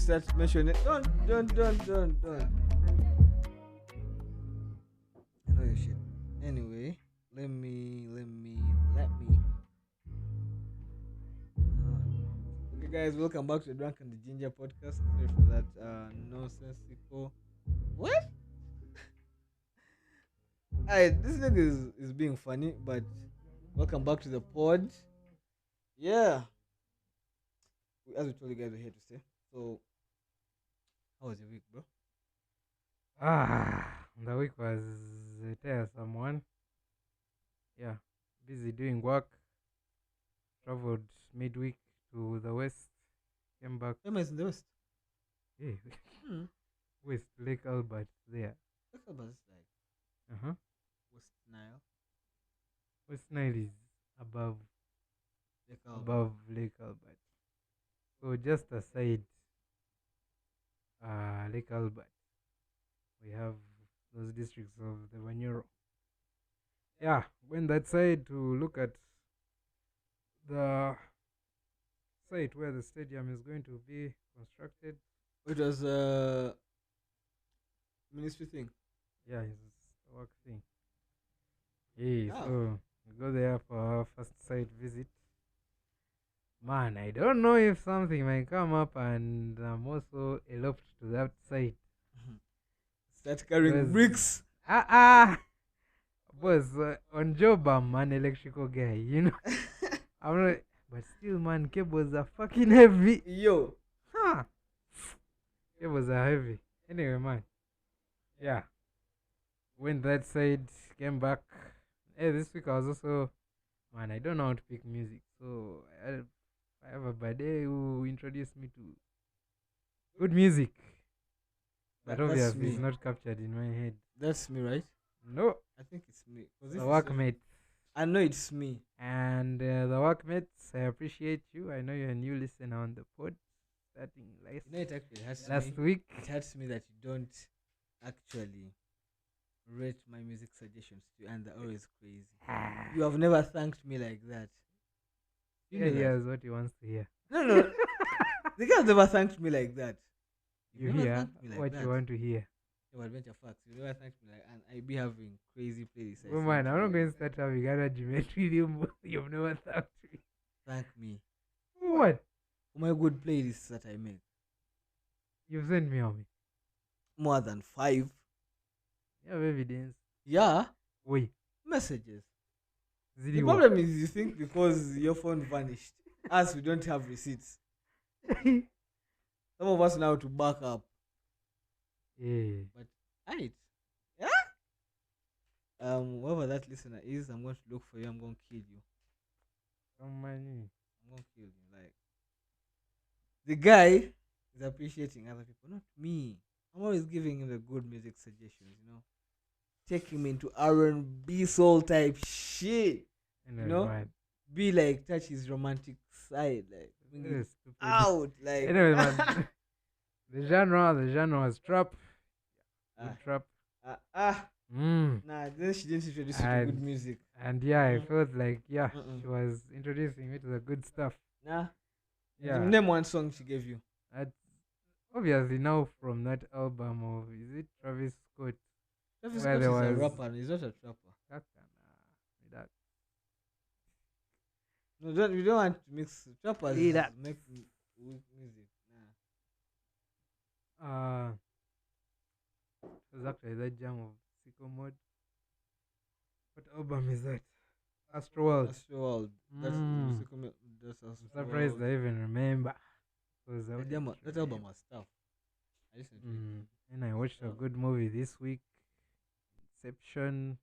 start mentioning, don't. I know your shit. Anyway, let me. Okay, guys, welcome back to the Drunk and the Ginger podcast. Sorry for that nonsensical. What? Alright, this nigga is being funny, but welcome back to the pod. Yeah, as we told you guys, we're here to stay. So, how was your week, bro? The week was a tiresome one. Yeah, busy doing work. Traveled midweek to the west. Came back. Where is in the west? Hey, Hmm. West Lake Albert there. Look about this like Uh-huh. West Nile. West Nile is above Like how? above Lake Albert. So just aside Lake Albert, we have those districts of the Wanyoro. Yeah, went that side to look at the site where the stadium is going to be constructed. It was ministry thing. Yeah, it's a work thing. Yeah, Ah. so we go there for our first site visit. Man, I don't know if something might come up and I'm also eloped to that site. Start carrying Because- bricks. Was on job I'm an electrical guy, you know. I'm not, but still, man, cables are fucking heavy. Yo. Huh. Cables are heavy. Anyway, man. Yeah. Went that side, came back. Hey, this week I was also, man, I don't know how to pick music. So I have a buddy who introduced me to good music. But That's obviously, me. it's not captured in my head. That's me, right? No, I think it's me. 'Cause the if it's workmate. I know it's me. And the workmates, I appreciate you. I know you're a new listener on the pod, starting You know, it actually hurts last me. week. It hurts me that you don't actually rate my music suggestions to, and they're always crazy. You have never thanked me like that. You Yeah, know that? here's what he wants to hear. No. The guy never thanked me like that. You never hear thanked me like what that. you want to hear. Your adventure facts. You never thanked me like, and I be having crazy playlists. I Oh send man, to I'm not you. going to start having an argument with you. You've never thanked me. Thank me What? for my good playlists that I make. You've sent me on me. More than 5. You have evidence. Yeah, Wait. messages. The Zidi problem is you think because your phone vanished, us we don't have receipts. Some of us now to back up. Yeah. But alright. Yeah? Whoever that listener is, I'm going to look for you, I'm going to kill you. Some money. I'm going to kill you. Like the guy is appreciating other people, not me. I'm always giving him the good music suggestions, you know. Taking him into R&B soul type shit. Anyway, know? man. Be like touch his romantic side, like bring This it is stupid. out, like Anyway, man. The genre was trap. Good Ah. trap. ah, Mm. nah. Then she didn't introduce you to And- good music. And yeah, I Mhm. felt like, yeah, Mm-mm. she was introducing me to the good stuff. Nah. Yeah. Name one song she gave you. That's obviously now from that album of, is it Travis Scott? Travis Where Scott is there a was- rapper. He's not a trapper. That No, we don't want to mix trappers. See that. Make weak music. Nah. it was actually that jam of Sicko Mode. What album is that? Astro World. Astro World. That's Mm. that's I'm Astro surprised World. I even remember. Because I That, wouldn't that album remember. was tough. I listened to it. And I watched a Oh. good movie this week. Inception.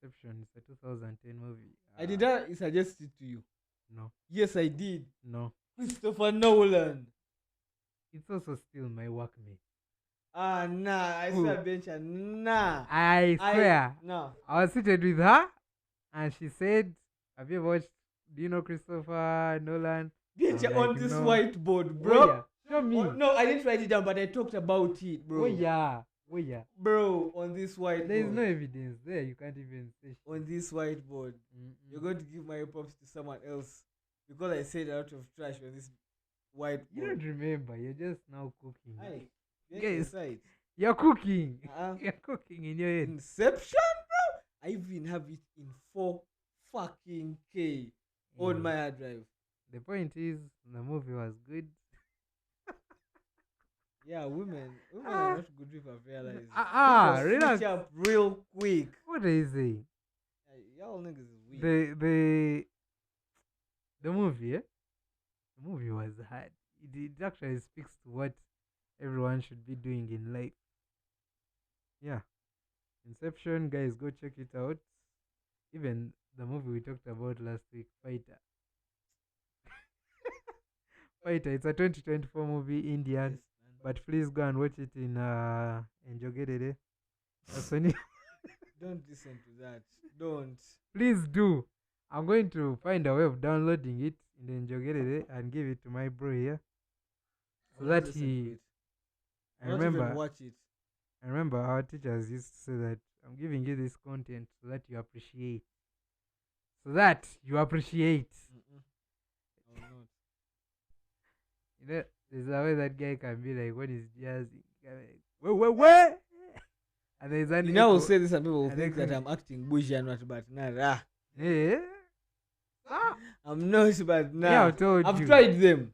Inception. It's a 2010 movie. I did that. Suggest it to you. No. Yes, I did. No. Christopher Nolan. It's also still my workmate. Nah. I Who? swear, bench. Nah. I swear. No. I was seated with her and she said, have you ever watched, do you know Christopher Nolan? Bench I'm on like, this no. whiteboard, Bro, bro. show me. Oh, no, I didn't write it down, but I talked about it, bro. Oh yeah. Bro, on this whiteboard. There is no evidence there. You can't even say shit. On this whiteboard. Mm-mm. You're going to give my props to someone else because I said a lot of trash on this You don't whiteboard. remember. You're just now cooking. Aye, get Guys, inside. you're cooking. Uh-uh. You're cooking in your head. Inception, bro. I even have it in 4 fucking K on Eh, my hard drive. the point is, the movie was good. Yeah, women are Ah, not good people. I've realized. ah, People switch relax. up real quick. What are you saying? Y'all niggas is weak. The movie, eh? The movie was hard. It actually speaks to what everyone should be doing in life. Yeah. Inception, guys, go check it out. Even the movie we talked about last week, Fighter. Fighter, it's a 2024 movie, Indian. Yes, man. But please go and watch it in Jogedede. That's when Don't listen to that. Don't. please do. I'm going to find a way of downloading it in the Njogedede and give it to my bro here. I So will not that listen to he it. I I will not even remember watch it. I remember our teachers used to say that I'm giving you this content so that you appreciate. So that you appreciate. Mm-mm. I will not. You know, there's a way that guy can be like, what is jazzing? Wait. And there's an You know, I will echo. say this and people will And think then that I'm acting bougie and not, but nah. Yeah. Ah. I'm not, but nah. Yeah, I told I've you. tried them.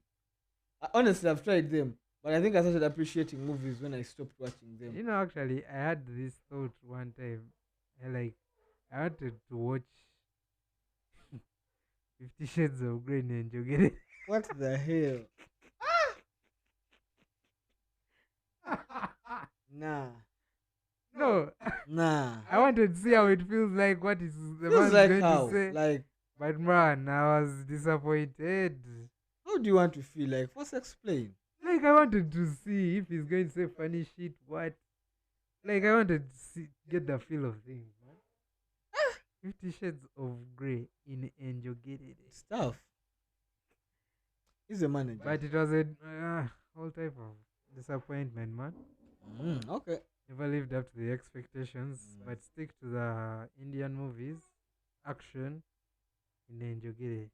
Honestly, I've tried them. But I think I started appreciating movies when I stopped watching them. You know, actually, I had this thought one time. I wanted to watch 50 Shades of Grey and get it. What the hell? Nah. No, Nah. I wanted to see how it feels like. What is the Feels man like going how? to say? Like, But man, I was disappointed. how do you want to feel? Like, first explain. Like I wanted to see if he's going to say funny shit. What? Like I wanted to get the feel of things, man. 50 Shades of Grey in Enjogated. It's tough. He's a manager. But it was a whole type of disappointment, man. Okay. Never lived up to the expectations, Mm. but stick to the Indian movies, action, in Enjogere.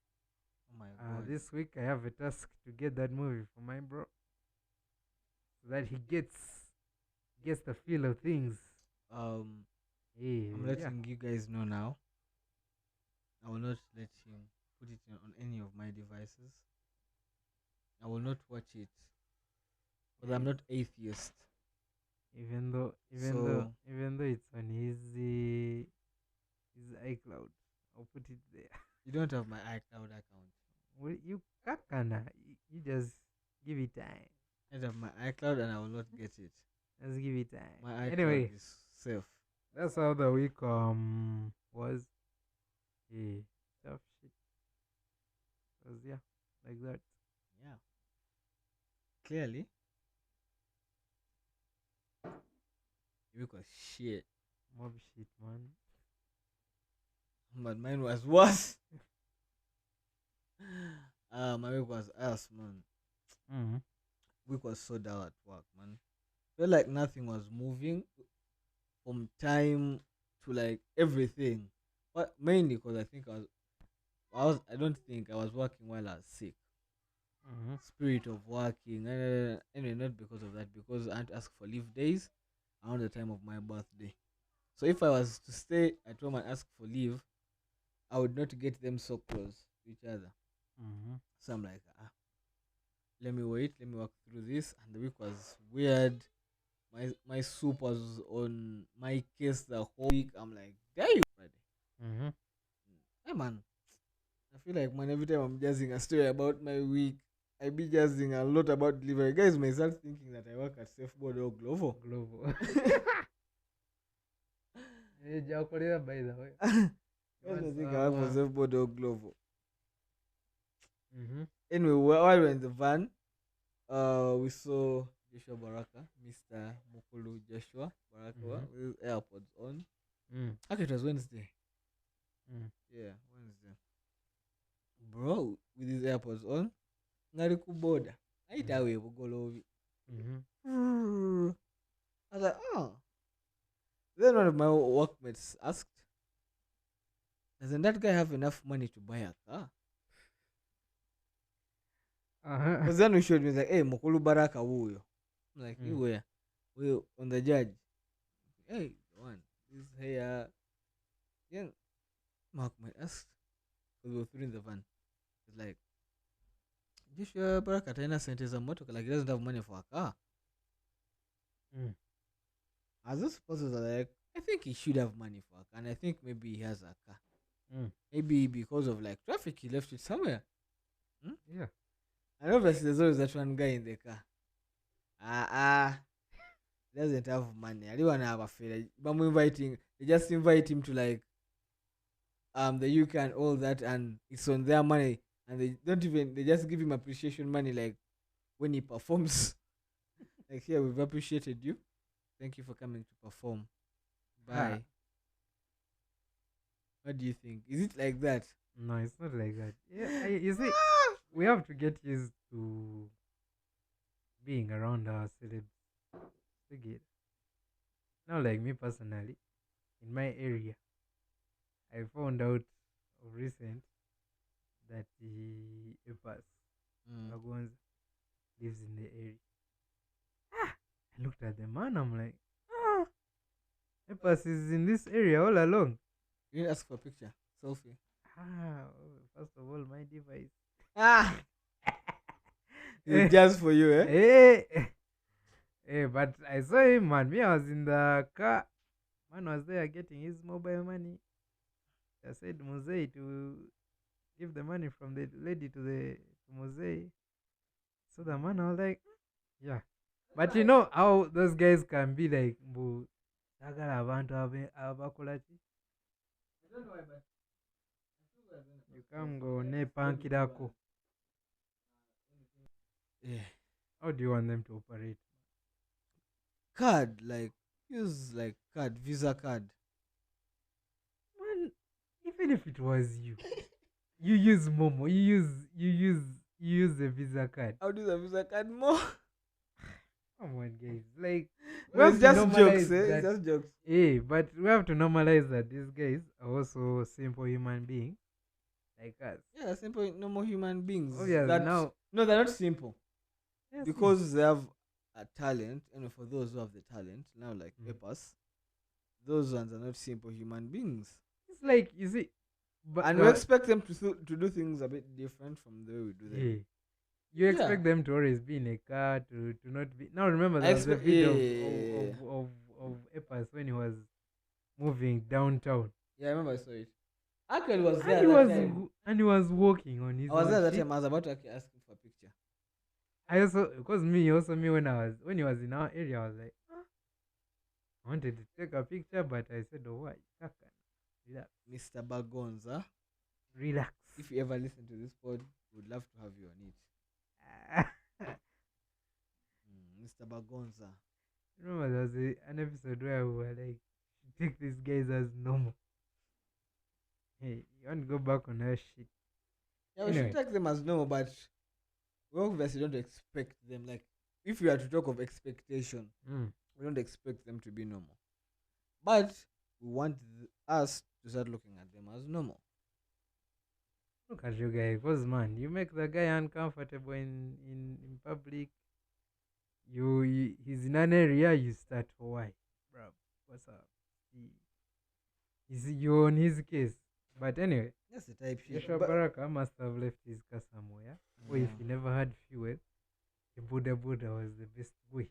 Oh my god. This week I have a task to get that movie for my bro, so that he gets the feel of things. I'm Yeah. letting you guys know now. I will not let him put it on any of my devices. I will not watch it because I'm not atheist. Even though it's on his iCloud, I'll put it there. You don't have my iCloud account. Well, you can you just give it time. I don't have my iCloud and I will not get it. Just give it time. My iCloud Anyway, is safe. that's how the week was. Yeah, tough shit. Was like that. Yeah. Clearly, it was shit. Mob shit, man. But mine was worse. My week was ass, man. Mm-hmm. Week was so dull at work, man. Felt like nothing was moving from time to like everything. But mainly because I think I don't think I was working while I was sick. Mm-hmm. Spirit of working. Anyway, not because of that, because I had to ask for leave days around the time of my birthday. So if I was to stay at home and ask for leave, I would not get them so close to each other. Mm-hmm. So I'm like, let me wait, let me work through this. And the week was weird. My soup was on my case the whole week. I'm like, there you Friday. Mm-hmm. Hey man, I feel like man every time I'm jazzing a story about my week, I be jazzing a lot about delivery. Guys may start thinking that I work at Safeboard or Glovo. Glovo. By the way. Guys may think I work for Safeboard or Glovo. Mm-hmm. Anyway, while we were in the van, we saw Joshua Baraka, Mr. Mukulu Joshua Baraka, with his AirPods on. Actually, it was Wednesday. Yeah, Wednesday. Bro, with his AirPods on, ngari kuboda. Aitawe bugolovi. I was like, oh. Then one of my workmates asked, doesn't that guy have enough money to buy a car? Uh-huh. Because then we showed me like, hey, Mokulu Baraka Wuyo. I'm like, you Mm. where? We on the judge. Hey, one. This hey yeah. Mark might ask. Because we were three in the van. It's like, Joshua Baraka Taina sent his motor like he doesn't have money for a car. Mm. As those supporters are like, I think he should have money for a car, and I think maybe he has a car. Mm. Maybe because of like traffic, he left it somewhere. Hmm? Yeah. And obviously, there's always that one guy in the car. Doesn't have money. I don't want to have a failure. But I'm inviting, they just invite him to like the UK and all that, and it's on their money, and they don't even they just give him appreciation money like when he performs. Like here, we've appreciated you. Thank you for coming to perform. Ha. Bye. What do you think? Is it like that? No, it's not like that. Yeah, you see, we have to get used to being around our celebs. Again. Now, like me personally, in my area, I found out of recent that the Epas Mm. Bagonza lives in the area. I looked at the man, I'm like, ah, Epas is in this area all along. You didn't ask for a picture, selfie. First of all, my device. Ah, Eh, it's just for you, eh? eh, but I saw him, man. Me, I was in the car. Man was there getting his mobile money. I said, Mosey, to give the money from the lady to Mosey. So the man was like, yeah. But you know how those guys can be like, "Mbu, sagala abantu abakola ki?" I don't know why, but You can't go nepankirako. yeah. How do you want them to operate? Card, like use like card, Visa card. Man, even if it was you, you use Momo, you use the Visa card. I'll do the Visa card more. Come on, guys. Like, we No, have it's to just jokes, normalize eh? It's that. just jokes. Hey, but we have to normalize that these guys are also simple human beings like us. Yeah, simple, normal human beings. Obviously, That now, no, they're not simple yes, because they have a talent, and for those who have the talent, now like mm. papers, those ones are not simple human beings, It's like, you see, and we expect them to do things a bit different from the way we do them. yeah, you Yeah, expect them to always be in a car, to not be. Now, remember, I there was a expect. video Yeah, of Epas when he was moving downtown. yeah, I remember I saw it. Actually, was And there he that was time. and he was walking on his I was own there that shit. time. I was about to actually ask him for a picture. I also, because me also me when he was in our area, I was like, "Ah." I wanted to take a picture, but I said, oh, why? Relax, Mr. Bagonza, relax. if you ever listen to this pod, would love to have you on it. Mr. Bagonza. Remember, there was an episode where we were like, take these guys as normal. Hey, you want to go back on her shit? Yeah, we should Anyway, take them as normal, but we obviously don't expect them. Like, if we are to talk of expectation, we don't expect them to be normal. But we want us to start looking at them as normal. look at you guys, because man, you make the guy uncomfortable in public. He's in an area, you start, oh, why, bro? What's up? You're on his case. But anyway, That's the type shit. Joshua But, Baraka must have left his car somewhere. Or if yeah. he never had fuel, the Buddha was the best way.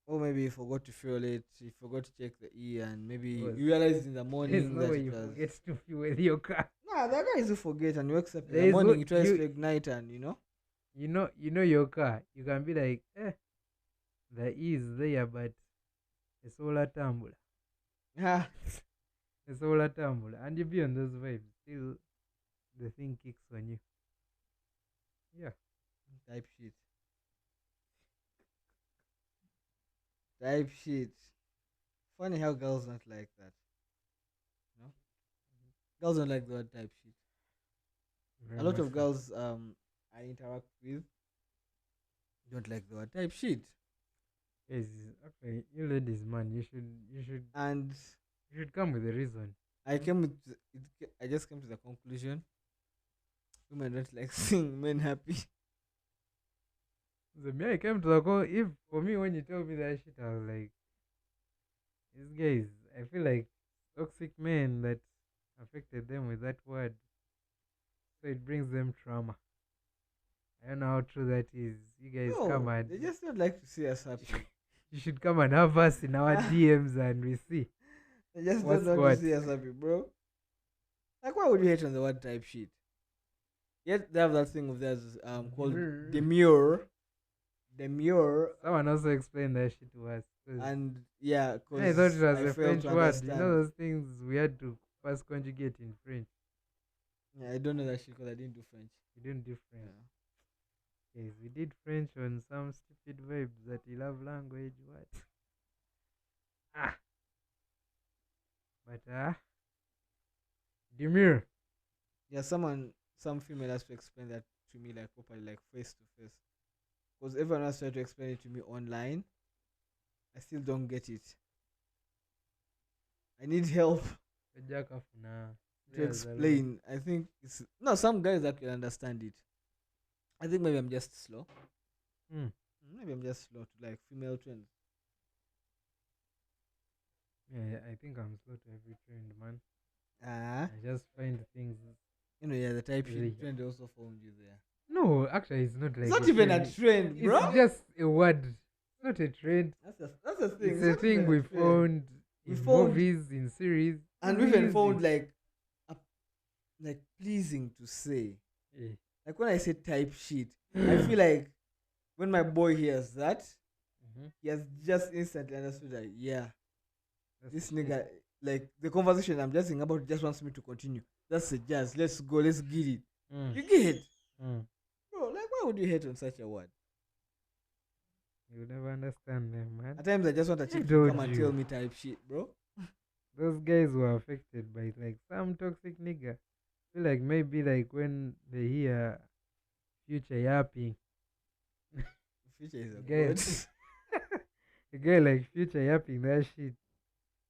Or maybe he forgot to fuel it, he forgot to check the E, and maybe Because you realized in the There's morning no that way it you was. forget to fuel your car. Nah, there are guys who forget and you accept in There the is morning, what he tries to ignite, and you know your car. You can be like, the E is there, but the solar tumbler. Ah, The solar tumbler. And you be on those vibes. Still, the thing kicks on you. Yeah. type shit. Type shit. Funny how girls don't like that. No? Girls don't like the word type shit. Very A lot much of so. girls I interact with don't like the word type shit. Yes, okay, you ladies, man, And you should come with a reason. I came with I just came to the conclusion women don't like seeing men happy. So me, I came to the call. If for me, when you told me that shit, I was like, these guys. I feel like toxic men that affected them with that word, so it brings them trauma. I don't know how true that is. You guys come No, and they just don't like to see us happy. you should come and have us in our DMs and we see They just don't what's want to what. see us happy, bro. Like, why would you hate on the word type shit? Yet they have that thing of theirs called Demure. demure, demure, Someone also explained that shit to us. 'Cause and yeah, I thought it cause was I a fail French to word. You know understand. those things we had to first conjugate in French. Yeah, I don't know that shit because I didn't do French. We didn't do French. Yeah. Yes, we did French on some stupid vibes that we love language. What? Ah, but demure. Yeah, some female has to explain that to me like properly, like face to face. Because everyone else tried to explain it to me online. I still don't get it. I need help Jack off now. to Leave us alone. explain. I think it's no some guys that can understand it. I think maybe I'm just slow. Hmm. Maybe I'm just slow to like female trends. Yeah, I think I'm slow to every trend, man. Ah, I just find things. yeah, the type Really. shit trend also found you there. No, actually, it's not It's like not a even a trend. trend, It's bro. just a word. It's not a trend. That's a thing. It's It's a not even thing a we trend. found We in found movies, in series. and we even Movies, found a, like pleasing to say. eh, Like when I say type shit, I feel like when my boy hears that, mhm, he has just instantly understood that yeah, that's this the shit. nigga like the conversation I'm just thinking about just wants me to continue. That's a jazz. Let's go. Let's get it. Mm, You get it, mm. bro. Like why would you hate on such a word? You'll never understand them, man. At times I just want a I chick to told come and tell you. me type shit, bro. Those guys were affected by like some toxic nigga. Feel like maybe like when they hear future yapping, Future is a guy, god. a guy like future yapping that shit.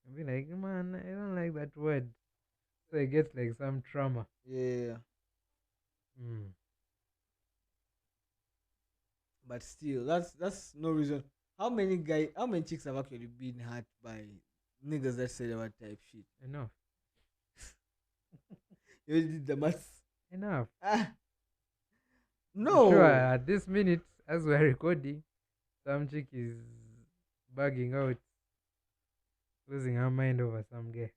I be like, man, I don't like that word. So I get like some trauma. Yeah, Mm. but still, that's no reason. How many chicks have actually been hurt by niggas that say the word type shit? Enough. You already did the maths. Enough. Ah, I'm sure no. at this minute, as we're recording, some chick is bugging out, losing her mind over some guy.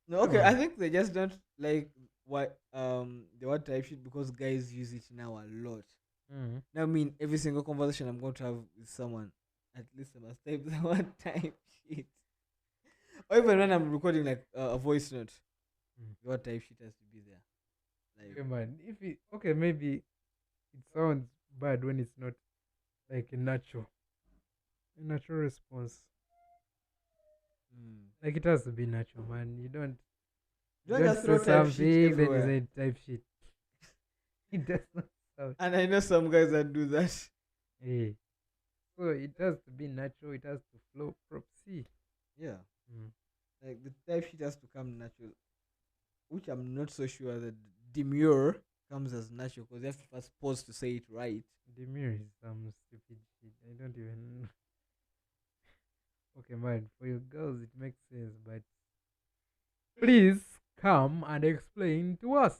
No, Come okay. I on. think they just don't like why the word type shit because guys use it now a lot. Mm. Now, I mean, every single conversation I'm going to have with someone, at least I must type the word type shit. Or even when I'm recording like a voice note, Mm. the word type shit has to be there. Like, Okay, man. If it okay, maybe it sounds bad when it's not like a natural response. mm. Like it has to be natural, man. You Don't don't just say throw type shit something, then you everywhere. say type shit. It does not sound. And I know some guys that do that. Hey. So it has to be natural. It has to flow. Prop C. Yeah. Mm. Like the type shit has to come natural, which I'm not so sure that demure comes as natural because you have to first pause to say it right. Demure is some stupid shit. I don't even. Okay, man. For your girls, it makes sense, but please come and explain to us.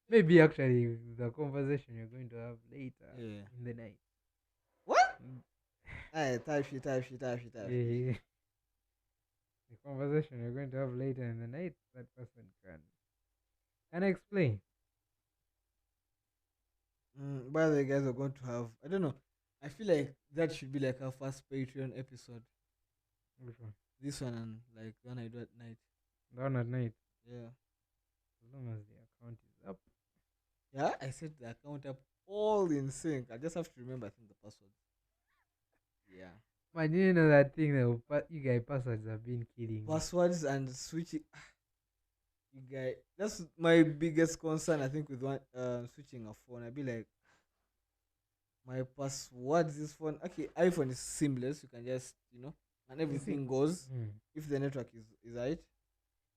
Maybe actually the conversation you're going to have later Yeah. in the night. What? Mm. Hey, type shit, type shit, type shit, type shit. Eh, the conversation you're going to have later in the night, that person can explain. By the way, guys are going to have. I don't know. I feel like that should be like our first Patreon episode. Which one? This one and like the one I do at night. The one at night. Yeah. As long as the account is up. Yeah, I set the account up all in sync. I just have to remember, I think, the password. Yeah. Man, you know that thing that you guys passwords have been killing me. Passwords and switching. You guys, that's my biggest concern. I think with one switching a phone, I'd be like, my password this phone. Okay, iPhone is seamless. You can just and You see, everything goes mm, if the network is right.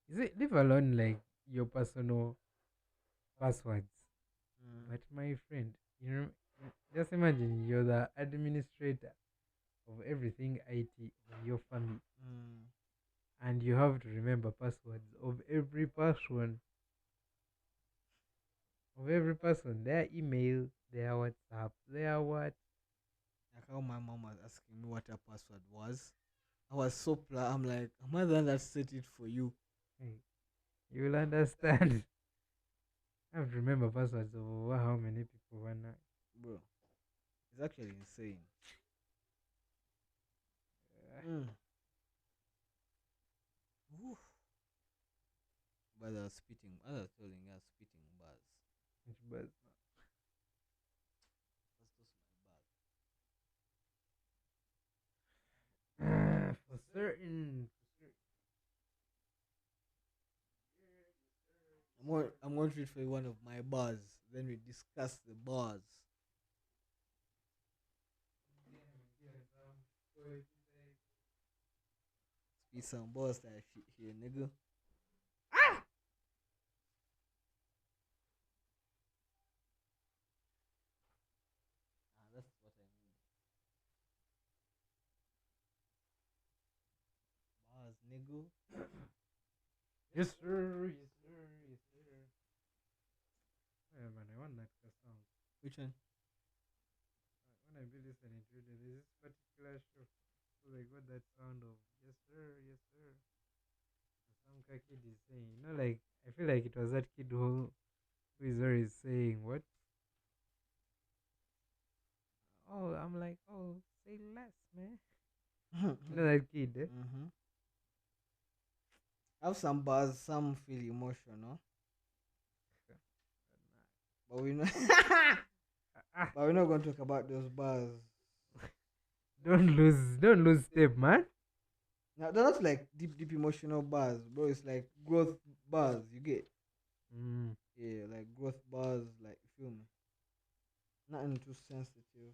is it leave alone like your personal passwords? Mm. But my friend, Just imagine you're the administrator of everything IT of your family, Mm. and you have to remember passwords of every person, their email, their WhatsApp, their what. Like how my mom was asking me what her password was. I was so I'm like, am I the one that set it for you? Hey, you will understand. I have to remember passwords of over how many people wanna. Bro, it's actually insane. Mm. Oof. But I was spitting, as I was telling you, I was spitting bars. But What's those my bars? for certain, I'm going to read for you one of my bars. Then we discuss the bars. Spit some bars that shit here, nigga. Ah, that's what I need. Bars, nigga. yes sir, yes sir, yes sir. Yeah, man, I want that sound. Which one? When I be listening to it, there's this particular show. So they got that sound of yes sir, yes sir. Some kid is saying, like I feel like it was that kid who is always saying what? Oh, I'm like, oh, say less, man. That kid, eh? Mm-hmm. Have some bars, some feel emotional, but we know. Ah, But we're not going to talk about those bars. don't lose step, man. Now they're not like deep, deep emotional bars, bro. It's like growth bars. You get, Mm. yeah, like growth bars. Like you feel me? Nothing too sensitive.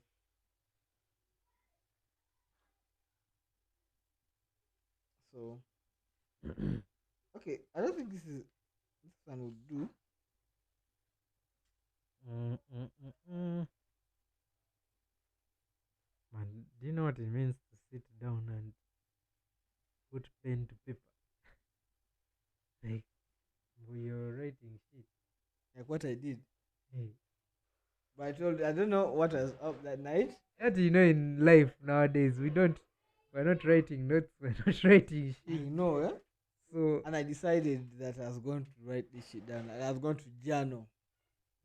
So okay, I don't think this one would do. Mm, mm, mm, mm. Man, do you know what it means to sit down and put pen to paper? Like, when you're writing shit. Like what I did. Hey, But I don't know what was up that night. that in life nowadays, we're not writing notes, we're not writing I shit. know, eh? So, And I decided that I was going to write this shit down. Like, I was going to journal,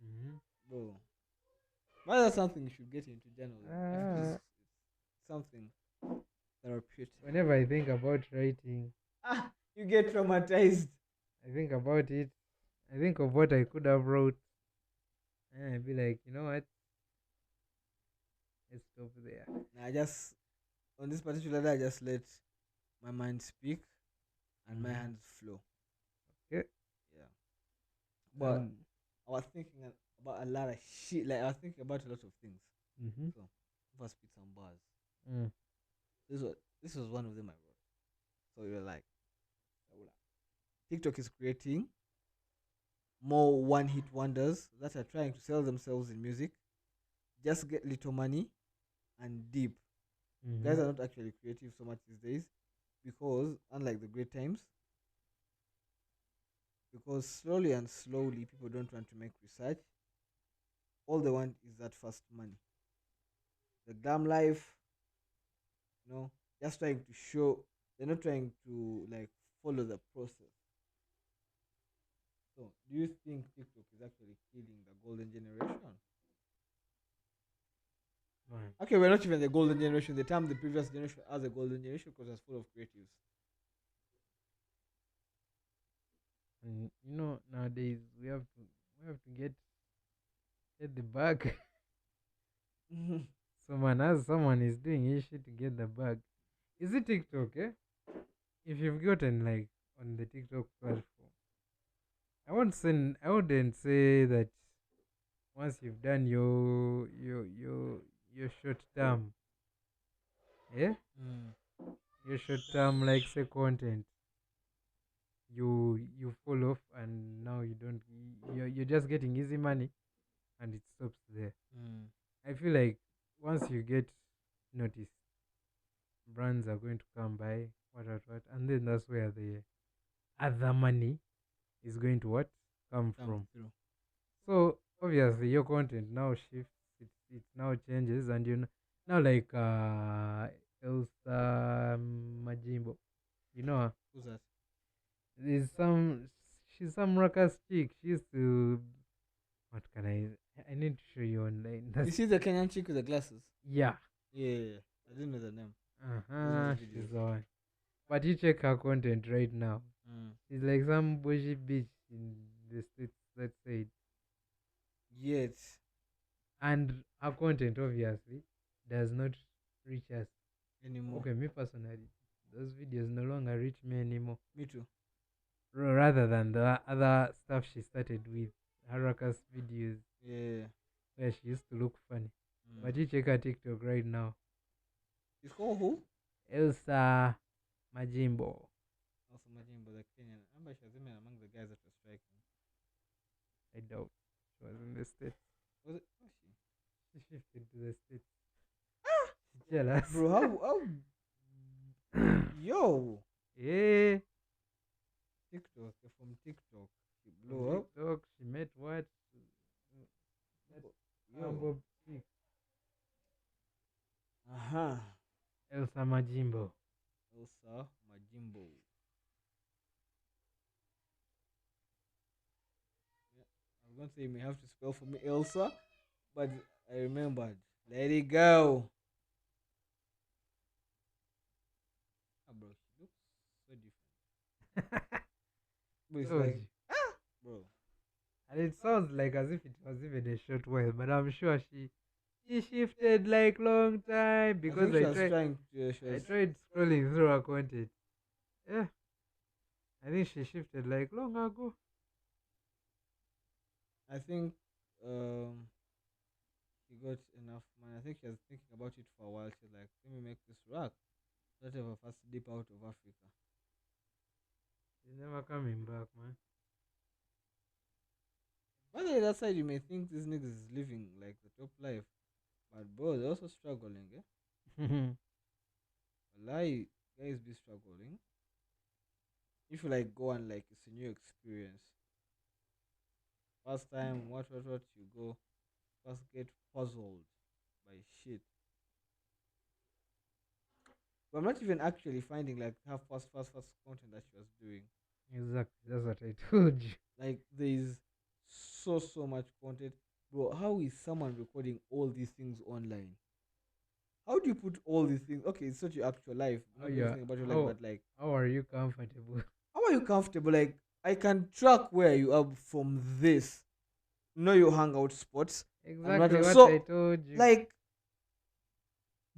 mhm. bro. Why that's something you should get into journaling. I feel Ah, it's something therapeutic. whenever I think about writing, Ah, you get traumatized. I think about it. I think of what I could have wrote, and I'd be like, you know what? Let's stop there. I just on this particular day, I just let my mind speak and my Mhm. hands flow. Okay. Yeah, but And I was thinking about a lot of shit. Like I was thinking about a lot of things. mhm. So if I spit some bars, Mm. this was one of them I wrote. So you're like, TikTok is creating more one-hit wonders that are trying to sell themselves in music, just get little money and deep. Guys Mhm. are not actually creative so much these days because, unlike the great times, because slowly and slowly people don't want to make research. All they want is that fast money. The glam life, just trying to show. They're not trying to like follow the process. So, do you think TikTok is actually killing the golden generation? Man. Okay, we're not even the golden generation. The term the previous generation as a golden generation because it's full of creatives. And nowadays we have to get the bag. Someone is doing his shit to get the bag. Is it TikTok, eh? If you've gotten like on the TikTok platform, I wouldn't say that once you've done your short term, yeah, Mm. your short term like say content, you fall off and now you don't you're just getting easy money and it stops there. Mm. I feel like once you get noticed, brands are going to come by, what, and then that's where the other money is going to what come Come from. through. So obviously your content now shifts, it now changes, and now like Elsa Majimbo, you know her? Who's that? There's some she's some ruckus chick. She used to what can I need to show you online. You That's see the Kenyan chick with the glasses? yeah. Yeah. I didn't know the name. I just know Uh-huh. the videos. She's the one. But you check her content right now. Mm. She's like some bougie bitch in the states, let's say. Yet And her content obviously does not reach us. anymore. Okay, me personally, those videos no longer reach me anymore. Me too. Rather than the other stuff she started with, Harakas videos, Yeah. where she used to look funny. Mm. But you check her TikTok right now. It's called who? Elsa Majimbo. Also Majimbo, the Kenyan. I remember she was even among the guys that were striking. I doubt. She was in the States. Was it? Was she? She shifted to the States. She's jealous. Bro, how yo Yeah. TikTok from TikTok. She From blew up. TikTok, she met what? That Yo. Bob chick. Uh-huh. Elsa Majimbo. Elsa Majimbo. Yeah. I was gonna say you may have to spell for me Elsa, but I remembered. Let it go. Ah, bro, she looks so different. But it's Told like, you. bro, And it sounds like as if it was even a short while, but I'm sure she shifted like long time I because think she was trying to. She I was. tried scrolling through her content. Yeah, I think she shifted like long ago. I think she got enough money. I think she was thinking about it for a while. She's like, let me make this rock. Let her first dip out of Africa. She's never coming back, man. But on the other side, you may think this niggas is living like the top life. But bro, they're also struggling, eh? Lie, guys be struggling. If you like go and like it's a new experience. First time, what, you go first get puzzled by shit. But I'm not even actually finding like her first content that she was doing. Exactly, that's what I told you. Like there is so much content. Bro, how is someone recording all these things online? How do you put all these things? Okay, it's not your actual life, Oh not yeah, everything about your life, but like how are you comfortable? how are you comfortable? Like I can track where you are from this. Know your hangout spots and Exactly what what I so told you. like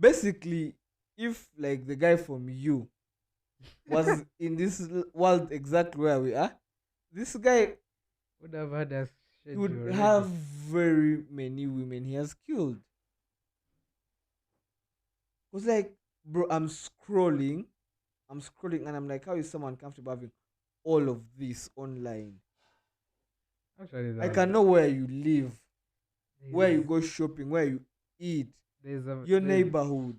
basically if like the guy from you was in this world exactly where we are, this guy Would have had a schedule would already. have very many women he has killed. Cause like, bro, I'm scrolling, and I'm like, how is someone comfortable having all of this online? Actually, I can know where you live, where you there's go shopping, where you eat, there's a your neighborhood.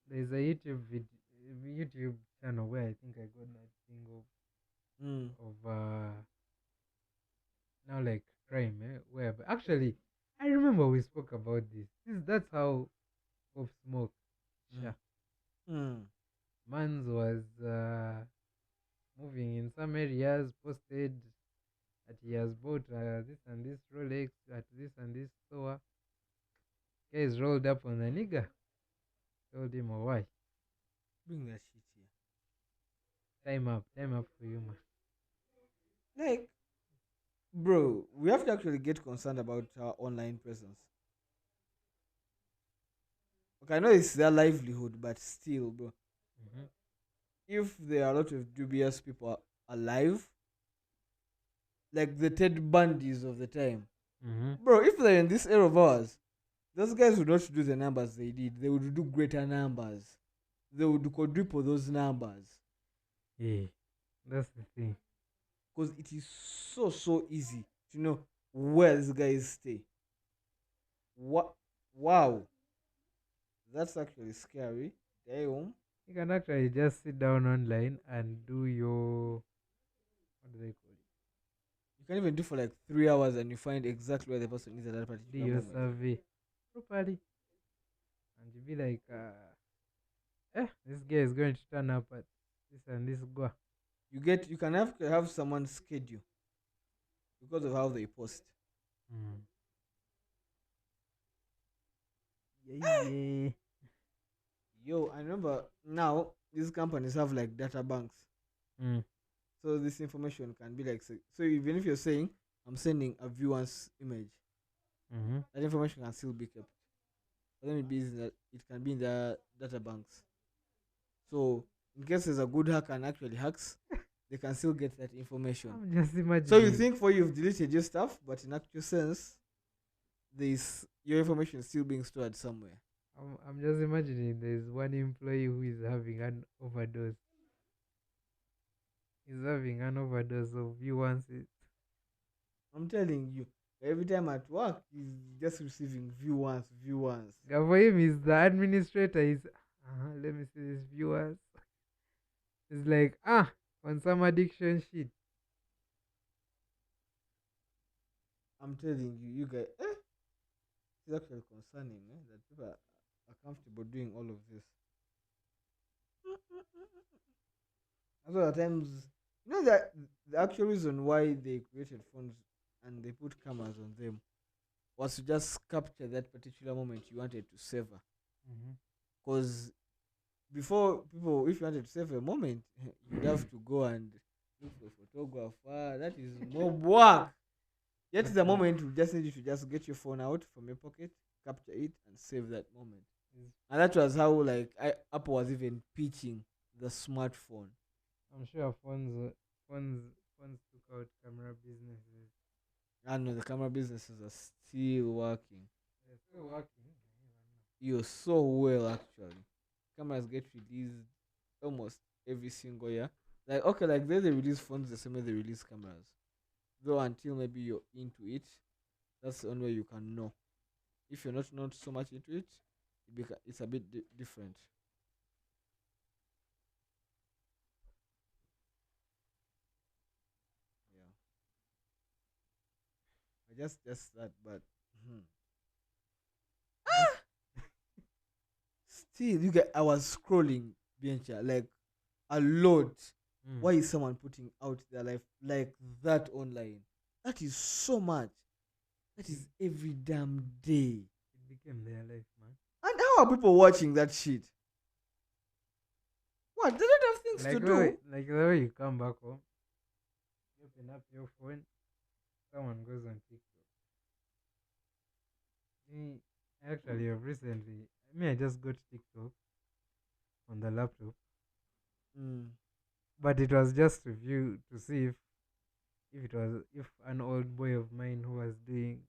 there's a YouTube channel where I think I got that thing Mm. of now like crime, where but actually I remember we spoke about this that's how Pop Smoke Mm. Sha Mm. Mans was moving in some areas, posted that he has bought this and this Rolex at this and this store. Guys rolled up on the nigga, told him, oh, why? Bring that shit here. Time up for you, man. Like, bro, we have to actually get concerned about our online presence. Okay, I know it's their livelihood, but still, bro, Mm-hmm. if there are a lot of dubious people alive, like the Ted Bundys of the time, Mm-hmm. bro, if they're in this era of ours, those guys would not do the numbers they did. They would do greater numbers. They would quadruple those numbers. Yeah, that's the thing. Because it is so easy to know where these guys stay. What Wow, that's actually scary. Damn. You can actually just sit down online and do your, what do they call it? You can even do for like 3 hours and you find exactly where the person is at that Do particular your moment. survey properly, and you be like, this guy is going to turn up at this and this go. You can have someone schedule because of how they post. Mm. Yeah, yeah. Yo, I remember now these companies have like data banks. Mm. So this information can be like so even if you're saying I'm sending a viewer's image, Mm-hmm. that information can still be kept. But then it can be in the data banks. So in case there's a good hacker and actually hacks, they can still get that information. I'm just So you imagining. think for you've deleted your stuff, but in actual sense, this your information is still being stored somewhere. I'm just imagining there's one employee who is having an overdose. He's having an overdose of nuances. I'm telling you, every time at work, he's just receiving view once. For him, is the administrator. Is let me see these viewers. It's like on some addiction shit. I'm telling you, you guys, it's actually concerning that people are comfortable doing all of this. And so at times, that the actual reason why they created phones and they put cameras on them was to just capture that particular moment you wanted to savor. Mm-hmm. Because before people, if you wanted to save a moment, you'd have to go and look for a photographer. That is more work. Yet the Actually, moment you just need you to just get your phone out from your pocket, capture it, and save that moment. is- And that was how Apple was even pitching the smartphone. I'm sure phones took out camera businesses. I know the camera businesses are still working. They're still working. You're so well actually. Cameras get released almost every single year. Like okay, like they release phones the same way they release cameras. Though until maybe you're into it, that's the only way you can know. If you're not so much into it, it's a bit different. Yeah, I just that, but hmm. Still, you get. I was scrolling, Bianca, like a lot. Mm. Why is someone putting out their life like that online? That is so much. That It, is every damn day. it became their life, man. And how are people watching that shit? What? They don't have things to do. Like the way you come back home, you open up your phone, someone goes on TikTok. Me, actually, of recently, I just got TikTok on the laptop, Mm. but it was just to view to see if an old boy of mine who was doing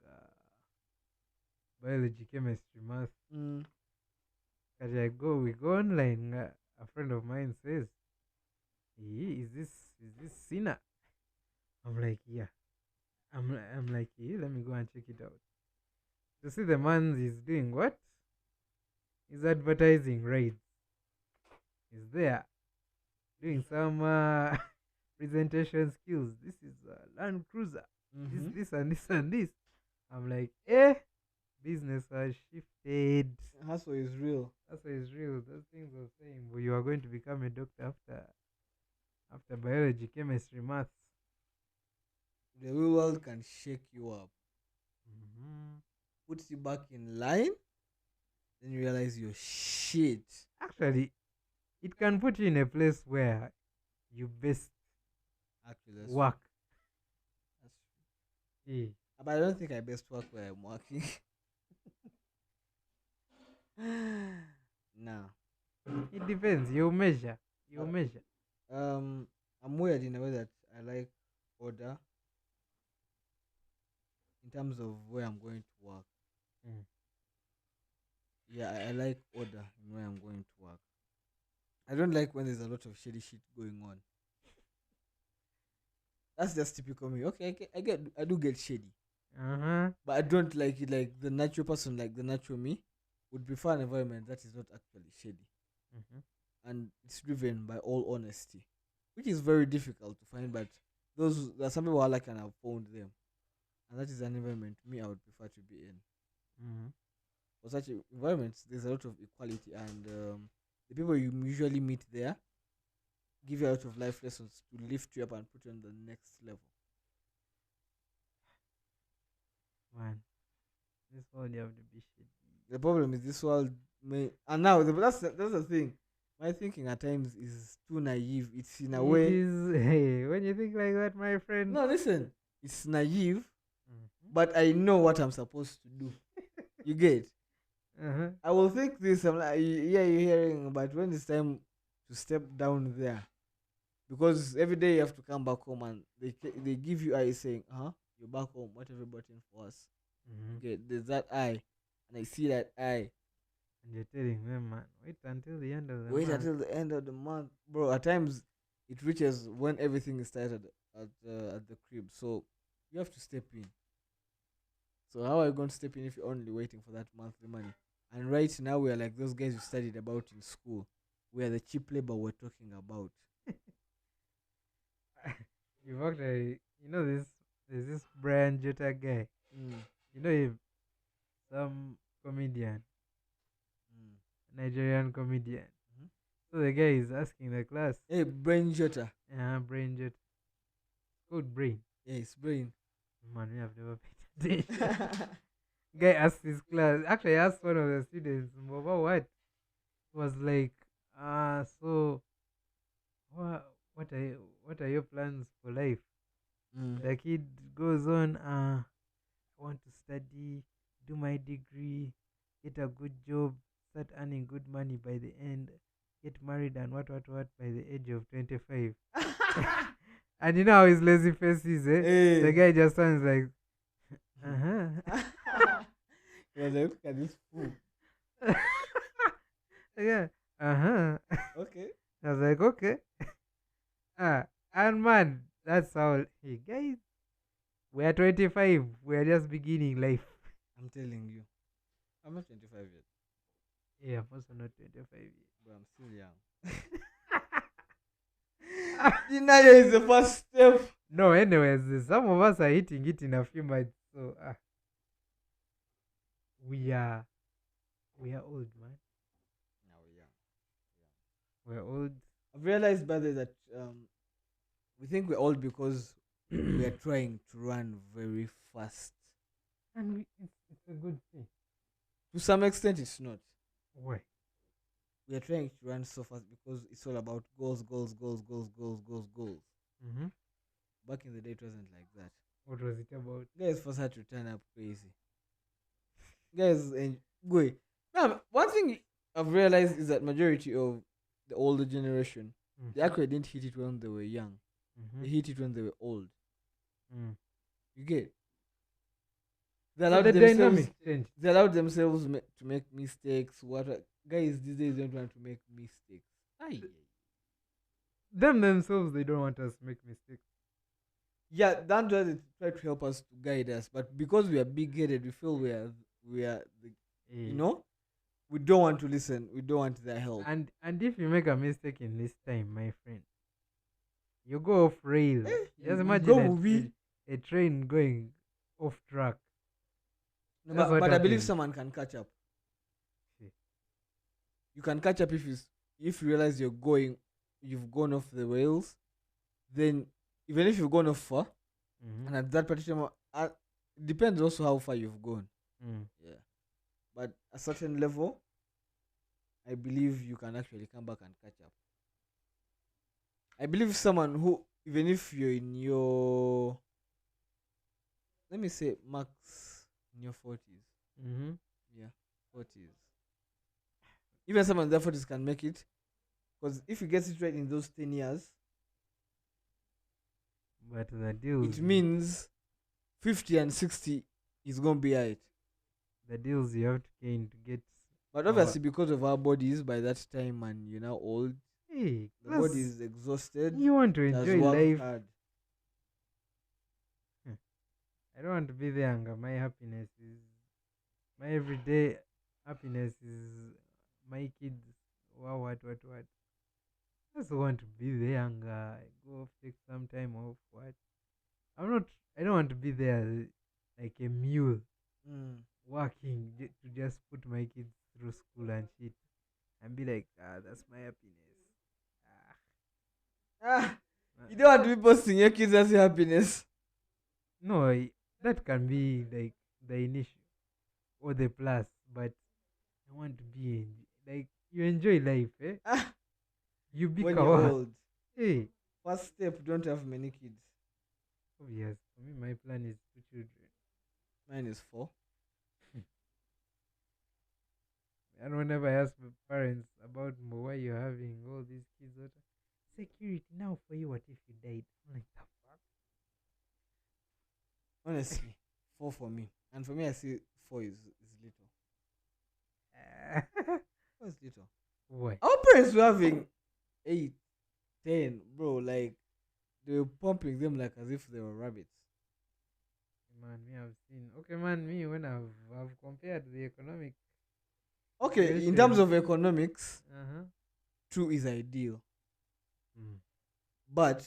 biology, chemistry, math. Mm. We go online. A friend of mine says, "Hey, is this Sina?" I'm like, yeah. I'm like, hey, let me go and check it out. To see the man is doing what? He's advertising right. He's there doing some presentation skills. This is a Land Cruiser. Mm-hmm. This and this and this. I'm like, business has shifted. Hustle is real. That's why it's real. Those things I was saying. But you are going to become a doctor after biology, chemistry, maths. The real world can shake you up, Mm-hmm. puts you back in line, then you realize you're shit. Actually, it can put you in a place where you best Actually, that's work. true. That's Eh, true. But I don't think I best work where I'm working. Nah. it depends. You measure. You Uh, measure. I'm weird in a way that I like order in terms of where I'm going to work. Mm. Yeah, I like order in where I'm going to work. I don't like when there's a lot of shady shit going on. That's just typical me. Okay, I do get shady. Uh-huh. But I don't like it. Like the natural person, like the natural me, would prefer an environment that is not actually shady Mm-hmm. and it's driven by all honesty, which is very difficult to find. But those there are some people who are like and have found them, and that is an environment me I would prefer to be in. Mm-hmm. For such environments, there's a lot of equality, and the people you usually meet there give you a lot of life lessons to lift you up and put you on the next level. Man, this world you have to be shit. The problem is this world may, and now that's the thing. My thinking at times is too naive. It's in a It way. is, hey, when you think like that, my friend. No, listen. It's naive, Mm-hmm. but I know what I'm supposed to do. You get? Uh-huh. I will think this. I'm like, yeah, you're hearing, but when it's time to step down there, because every day you have to come back home and they give you eye saying, you're back home. What have you brought in for us? Mm-hmm. Okay, there's that eye, and I see that eye. And you're telling them, man, wait until the end of the Wait month. until the end of the month, bro. At times, it reaches when everything is started at the crib, so you have to step in. So how are you going to step in if you're only waiting for that monthly money? And right now we are like those guys you studied about in school. We are the cheap labor we're talking about. You've actually, there's this Brian Jota guy. Mm, You know him, some comedian, mm, Nigerian comedian. mhm. So the guy is asking the class, Hey, brain jotter. Brain Jota, called Brain. Yeah, it's brain. Man, we have never paid attention. Guy asked his class, actually asked one of the students, about what? Was like, so what are your plans for life? Mm. The kid goes on, I want to study, do my degree, get a good job, start earning good money by the end, get married and what by the age of 25. And you know how his lazy face is, eh? The Hey. guy just sounds like, uh-huh. He was like, look at this fool. Yeah, uh-huh. Okay. I was like, okay. And man, that's all. Hey, guys, we are 25. We are just beginning life. I'm telling you. I'm not 25 yet, Yeah, I'm also not 25 yet. but I'm still young. Denial is the first step. No, anyways, some of us are hitting it in a few months. So we are old, man. Now we're young. We're old. I've realized, by the way, that we think we're old because we are trying to run very fast. And it's a good thing. To some extent, it's not. Why? We are trying to run so fast because it's all about goals, goals, goals, goals, goals, goals, goals. Mm-hmm. Back in the day, it wasn't like that. What was it about? Guys first had to turn up crazy. Guys, and go. Now, one thing I've realized is that majority of the older generation, they Mm-hmm. actually didn't hit it when they were young. Mm-hmm. They hit it when they were old. Mm. You get? They So allowed the themselves. dynamic changed. They allowed themselves to make mistakes. Guys these days don't want to make mistakes. Aye. Them themselves, they don't want us to make mistakes. Yeah, that's why they try to help us to guide us. But because we are big headed, we feel we are the, you Eh. know, we don't want to listen. We don't want their help. And if you make a mistake in this time, my friend, you go off rail. Just You imagine go movie. a train going off track. No, That's what but I believe happens. someone can catch up. See. You can catch up if you realize you've gone off the rails. Then even if you've gone off far, Mm-hmm. and at that particular depends also how far you've gone. Mm. Yeah, but a certain level, I believe you can actually come back and catch up. I believe someone who, even if you're in your, let me say, max in your 40s, Mm-hmm. yeah, 40s, even someone in their 40s can make it. Because if you get it right in those 10 years, But the deals, it means 50 and 60 is going to be right. the deals you have to gain to get. But Our, obviously, because of our bodies by that time and you're now old, hey, the plus body is exhausted, you want to it has enjoy worked life. hard. I don't want to be the younger. My happiness is my everyday happiness is my kids. Wow, what? I just want to be the younger. Go off, take some time off. What? I'm not. I don't want to be there like a mule Mm. working to just put my kids through school and shit and be like, that's my happiness. Ah, Ah, uh, you don't want to be posting your kids as your happiness. no, that can be like the initial or the plus, but I want to be like you enjoy life, eh? Ah, You be when you're kawa. old. Hey, First step, don't have many kids. obvious. For me, my plan is two children. Mine is four. And whenever I ask my parents about why you're having all these kids, what security now for you? What if you died? I'm like the Honestly, four for me. And for me, I see four is little. fuck? Four is little. Why? Our parents were having eight, 10, bro. Like, they were pumping them like as if they were rabbits. Man, me I've seen. Okay, man, me when I've compared the economic Okay, in terms situation. of economics, Uh huh. two is ideal. Mm. But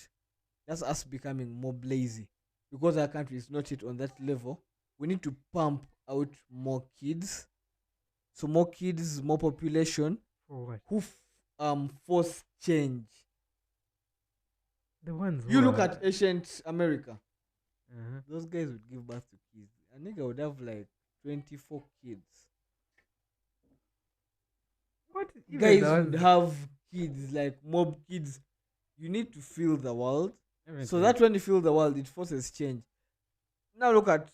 that's us becoming more lazy because our country is not yet on that level. We need to pump out more kids. So more kids, more population For what? who force change. The ones You who look are. at ancient America. Uh-huh. Those guys would give birth to kids. A nigga would have like 24 kids. What? Even the Guys would ones. have kids, like mob kids. You need to feel the world. Let me So tell you. that when you feel the world, it forces change. Now look at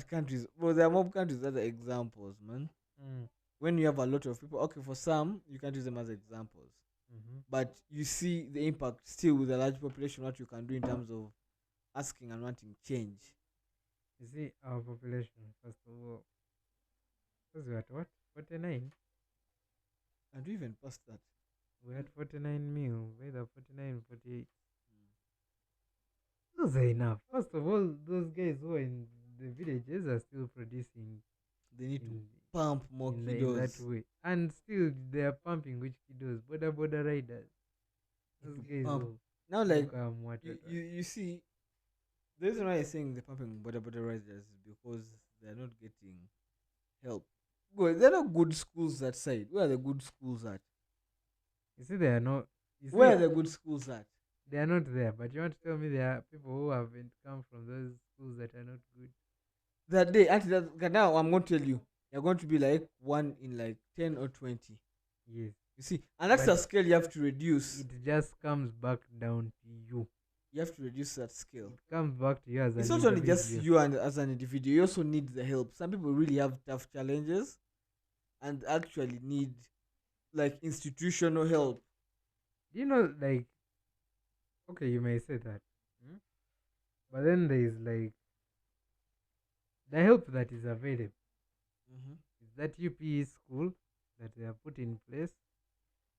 countries. Bro, there are mob countries that are examples, man. Mm. When you have a lot of people, okay, for some, you can't use them as examples. Mm-hmm. But you see the impact still with a large population, what you can do in terms of asking and wanting change. You see, our population, first of all, because we're at what? 49? And we even past that. We had 49 mil, whether 49, 48. Those are enough. First of all, those guys who are in the villages are still producing They need to in pump more in that kiddos. way. And still, they are pumping which kiddos? Border riders. Need Those to guys pump. Now, who like, come, what. you see, the reason why I'm saying the pumping border riders is because they're not getting help. Good, they're not good schools that side. Where are the good schools at? You see, they are not. You Where see, are the good schools at? they are not there. But you want to tell me there are people who haven't come from those schools that are not good? That day, actually, now I'm going to tell you, you're going to be like one in like 10 or 20. Yes. You see, and that's But a scale you have to reduce. it just comes back down to you. You have to reduce that scale. It comes back to you as It's an not only just individual. you and as an individual, you also need the help. Some people really have tough challenges and actually need like institutional help. Do you know, like, okay, you may say that. Hmm? But then there is like the help that is available. Mm-hmm. Is that UPE school that they have put in place,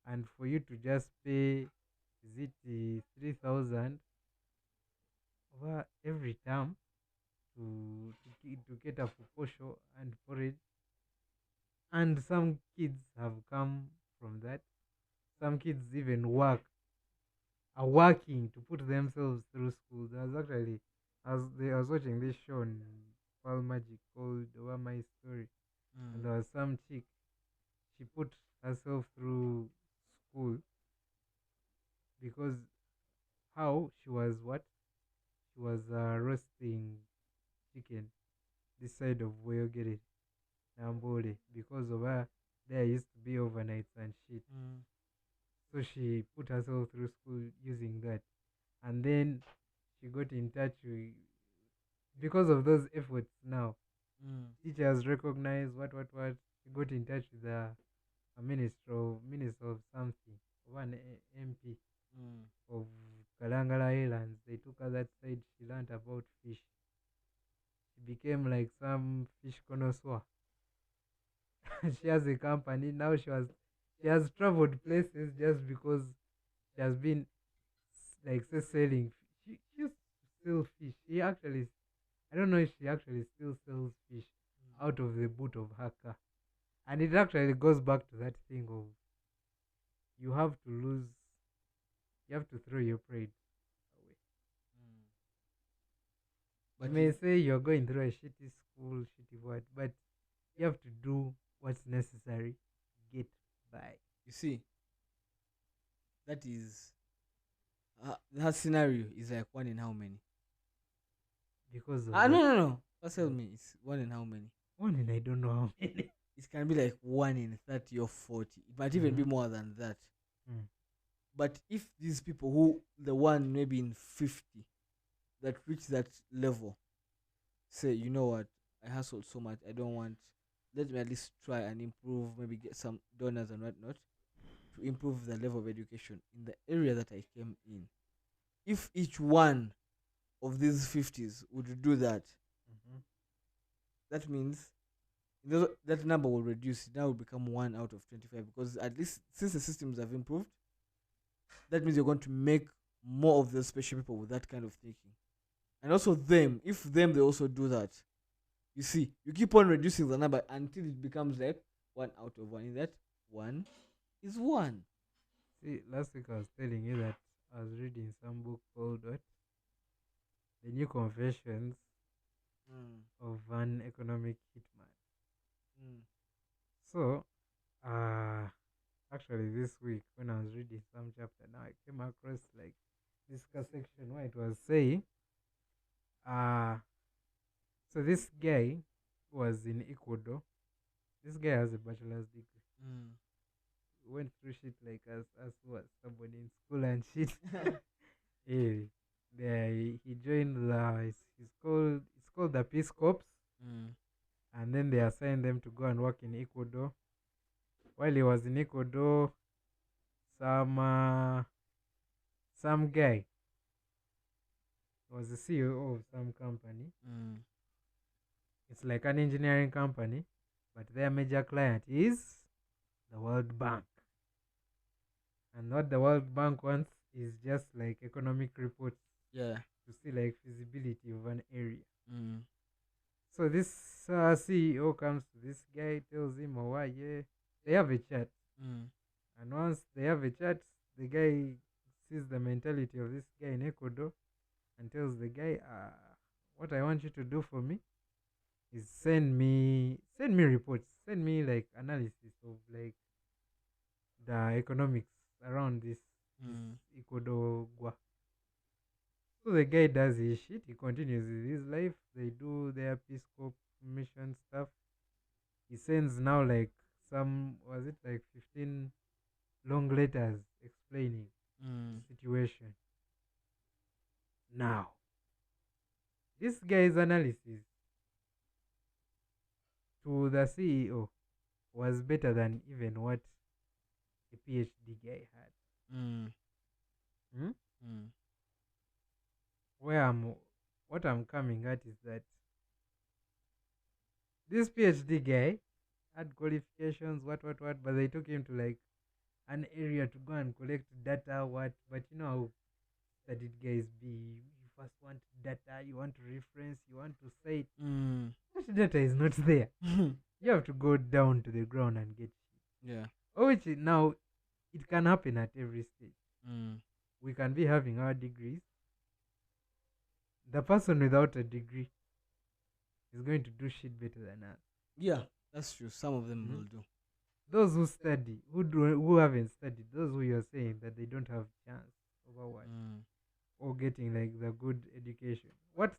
and for you to just pay, is it 3,000 over every term to get a fukosho and porridge, and some kids have come from that. Some kids even are working to put themselves through school. There was actually, I was watching this show on Pearl Magic called Over My Story, and Mm. there was some chick. She put herself through school because how she was what she was roasting chicken this side of Woyogere Nambole because of her there used to be overnights and shit. Mm. So she put herself through school using that, and then she got in touch with because of those efforts. Now Mm. teachers recognize what. She got in touch with a minister of something, of an MP Mm. of Kalangala Islands. They took her that side. She learned about fish. She became like some fish connoisseur. She has a company now. She has traveled places just because she has been like say selling. She used to sell fish. She actually I don't know if she actually still sells fish out of the boot of her car. And it actually goes back to that thing of you have to lose, you have to throw your pride away. Mm. You But may say you're going through a shitty school, shitty what, but you have to do what's necessary to get by. you see, that is that scenario is like one in how many? Because of Ah, no, what? no, no. Don't tell Mm. me it's one in how many? One in I don't know how many. It can be like 1 in 30 or 40. It might even be more than that. Mm. But if these people who the one maybe in 50 that reach that level say, you know what, I hustled so much, I don't want, let me at least try and improve, maybe get some donors and whatnot to improve the level of education in the area that I came in. If each one of these 50s would do that, Mm-hmm. that means that number will reduce. It now will become 1 out of 25 because at least since the systems have improved, that means you're going to make more of the special people with that kind of thinking. And also them, if them they also do that, you see, you keep on reducing the number until it becomes like 1 out of 1. In that, one is one. See, last week I was telling you that I was reading some book called what? The New Confessions Mm, of an Economic Hitman. mm, So, uh, actually, this week when I was reading some chapter, now I came across like this section where it was saying, uh, so this guy was in Ecuador. This guy has a bachelor's degree. mm. Went through shit like us was somebody in school and shit. Yeah, there he joined the it's called the Peace Corps, Mm, and then they assigned them to go and work in Ecuador. While he was in Ecuador, some uh, some guy was the CEO of some company. mm, It's like an engineering company, but their major client is the World Bank. And what the World Bank wants is just like economic reports yeah. to see like feasibility of an area. Mm, So this CEO comes to this guy, tells him, "Oh, why? Yeah, they have a chat." mm, And once they have a chat, the guy sees the mentality of this guy in Ecuador and tells the guy, "What I want you to do for me is send me reports, send me like analysis of like the economics around this mm, Ecuador gua." So the guy does his shit. He continues with his life. They do their Peace Corps mission stuff. He sends now like some was it like 15 long letters explaining mm, the situation. Now, this guy's analysis to the CEO was better than even what a PhD guy had. mm, Hmm? mm, Where I'm, what I'm coming at is that this PhD guy had qualifications, what, but they took him to like an area to go and collect data, what, but you know how studied guys be. You first want data, you want to reference, you want to say it. mm. That data is not there. You have to go down to the ground and get it. Yeah. Which now it can happen at every stage. Mm. We can be having our degrees. The person without a degree is going to do shit better than us. Yeah, that's true. Some of them Hmm? will do. Those who study, who haven't studied, those who you're saying that they don't have chance over what Mm. or getting like the good education. What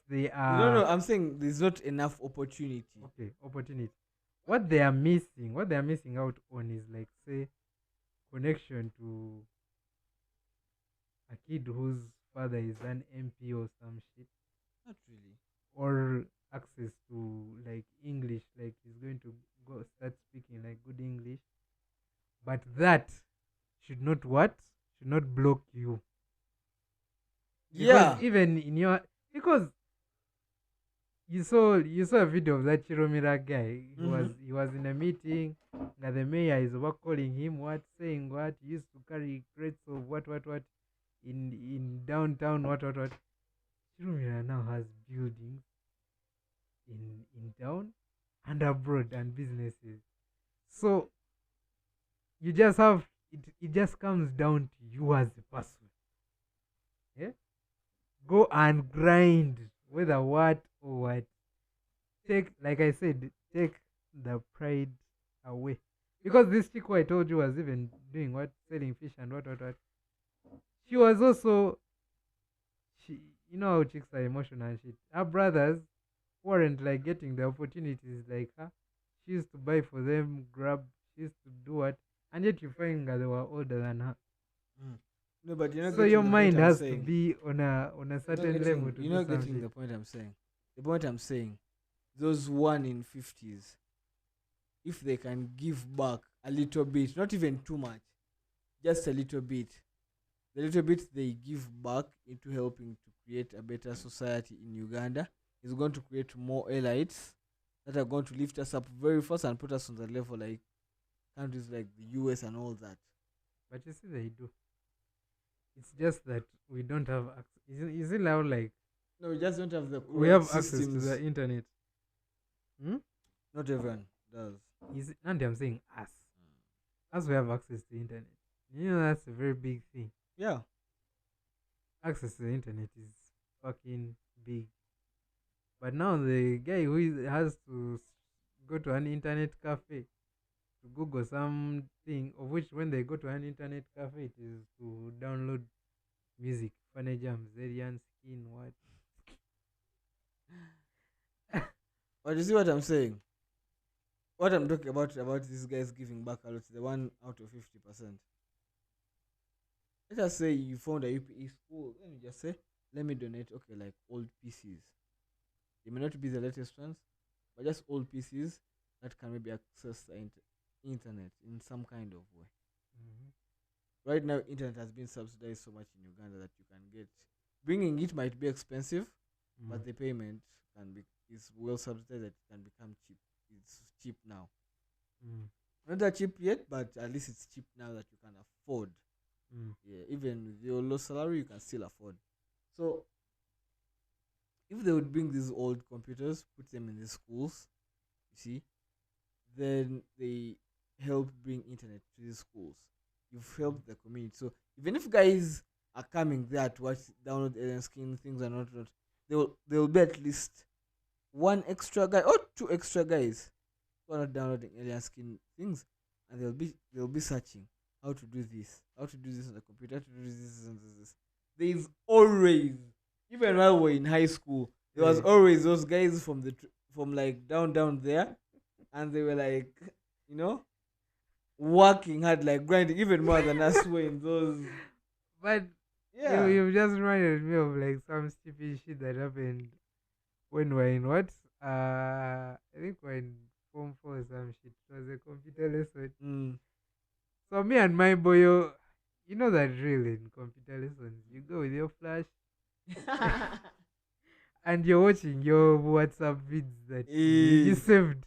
they You don't know. are I'm saying there's not enough opportunity. okay opportunity. What they are missing out on is like say connection to a kid whose father is an MP or some shit, Not really. or access to like English, like he's going to go start speaking like good English. But that should not block you, because Yeah. even in your because you saw a video of that Chiromira guy. He was Mm-hmm. he was in a meeting and the mayor is over calling him what, saying what, he used to carry crates of what in downtown what. Chirumira now has buildings in town and abroad and businesses. So you just have it just comes down to you as a person. Yeah? Go and grind whether what or what. Take like I said, take the pride away. Because this chick who I told you was even doing what? Selling fish and what. She was also she you know how chicks are emotional and shit. Her brothers weren't like getting the opportunities like her. She used to buy for them, grab, she used to do what, and yet you find that they were older than her. Mm. No, but you're not So your getting the point mind I'm has to saying. be on a certain level to You're do not some getting shit. the point I'm saying. The point I'm saying, those 1 in 50s, if they can give back a little bit, not even too much, just a little bit, the little bit they give back into helping to create a better society in Uganda is going to create more elites that are going to lift us up very fast and put us on the level like countries like the US and all that. But you see, they do. It's just that we don't have access. Is it now like No, we just don't have the we correct have access to systems. the internet? Hmm? Not everyone does. Is it, and I'm saying us. As we have access to the internet. You know, that's a very big thing. Yeah. Access to the internet is fucking big. But now the guy who has to go to an internet cafe to Google something, of which when they go to an internet cafe, it is to download music, Funny Jams, Zerian Skin, what? But you see what I'm saying? What I'm talking about these guys giving back a lot, the 1 out of 50%. Let us say you found a UPE school. Let me just say, let me donate, okay, like old PCs. They may not be the latest ones, but just old PCs that can maybe access the internet in some kind of way. Mhm. Right now, internet has been subsidized so much in Uganda that you can get. Bringing it might be expensive, but the payment can be is well subsidized that it can become cheap. It's cheap now. Mm. Not that cheap yet, but at least it's cheap now that you can afford. Mm. Yeah, even with your low salary, you can still afford. So, if they would bring these old computers, put them in the schools, you see, then they help bring internet to these schools. You've helped the community. So, even if guys are coming there to watch, download alien skin things and not, they will be at least one extra guy or two extra guys who are not downloading alien skin things, and they'll be searching how to do this on the computer, how to do this and this. There is always, even while we're in high school, there was Yeah. always those guys from from like down there, and they were like, you know, working hard, like grinding even more than us were in those. But Yeah. you just reminded me of like some stupid shit that happened when we're in what? I think we're in Form 4 or some shit. It was a computer lesson. Mm. So me and my boy, you know that drill in computer lessons. You go with your flash and you're watching your WhatsApp vids that you Eh. saved.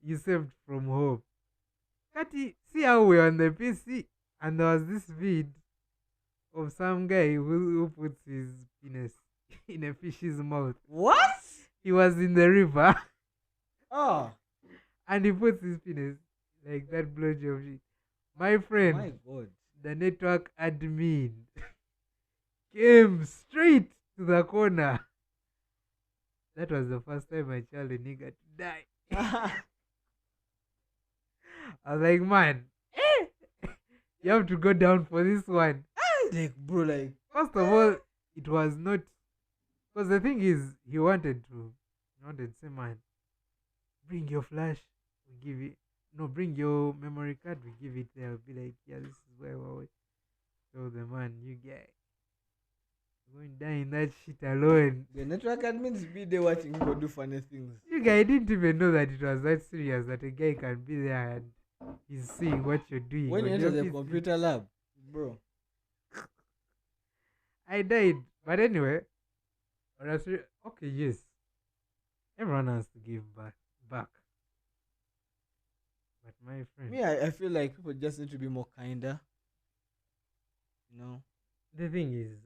You saved from home. Kati, see how we're on the PC and there was this vid of some guy who puts his penis in a fish's mouth. What? He was in the river Oh and he puts his penis like that blowjob shit. My friend, my God. the network admin, came straight to the corner. That was the first time I told a nigga to die. I was like, man, you have to go down for this one. Like, bro, like, First of all, it was not because the thing is he wanted to say, man, bring your flash, we give it. No, bring your memory card, we give it there. I'll be like, yeah, this is where we so the man, you guy, you're going down in that shit alone. the network admins be there watching people do funny things. You guy didn't even know that it was that serious that a guy can be there and he's seeing what you're doing When you on enter your the PC. computer lab, bro. I died. But anyway, okay, yes. Everyone has to give back. But my friend, Me, I feel like people just need to be more kinder. You know? the thing is,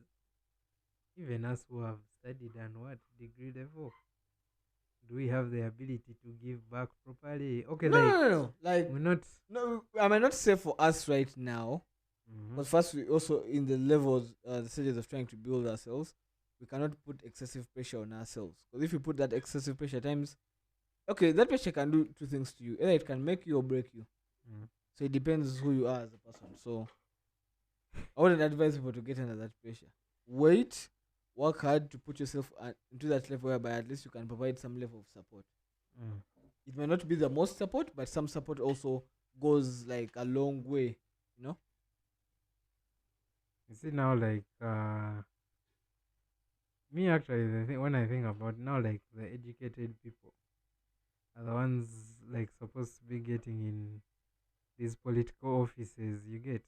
Even us who have studied and what degree level, do we have the ability to give back properly? Okay, No, like no, no, no. Like, we're not. no, I might not say for us right now, Mm-hmm. but first we also in the levels, the stages of trying to build ourselves, we cannot put excessive pressure on ourselves. Because if you put that excessive pressure, at times, okay, that pressure can do two things to you. Either it can make you or break you. Mm. So it depends who you are as a person. So I wouldn't advise people to get under that pressure. Wait, work hard to put yourself into that level whereby at least you can provide some level of support. Mm. It may not be the most support, but some support also goes like a long way. You know. You see now, like me actually, when I think about now, like the educated people are the ones like supposed to be getting in these political offices. You get,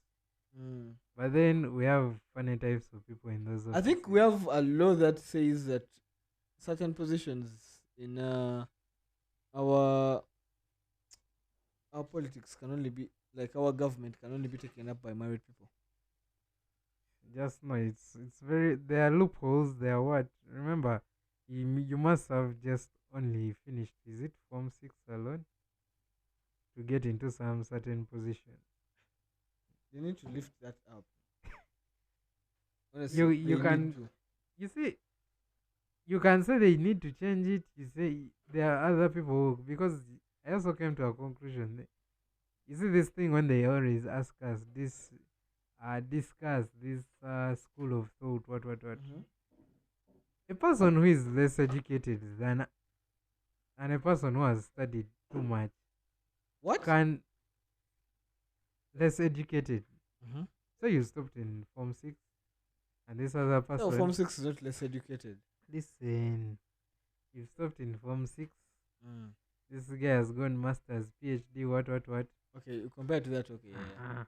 Mm. but then we have funny types of people in those I think we offices. have a law that says that certain positions in our our politics can only be like our government can only be taken up by married people. Just no, it's very. There are loopholes. There are what? Remember, you must have just only finished. Is it Form 6 alone to get into some certain position? They need to lift that up. You Honestly, you they need can to. you see you can say they need to change it. You say there are other people because I also came to a conclusion. You see this thing when they always ask us this, discuss this school of thought, what. Mhm. A person who is less educated than a person who has studied too much What? can less educated. Mhm. So you stopped in Form 6, and this other No, Form person, 6 is not less educated. listen, you stopped in Form 6. Mm. This guy has gone masters, PhD, what. Okay, you compare to that, okay, yeah. Uh-huh.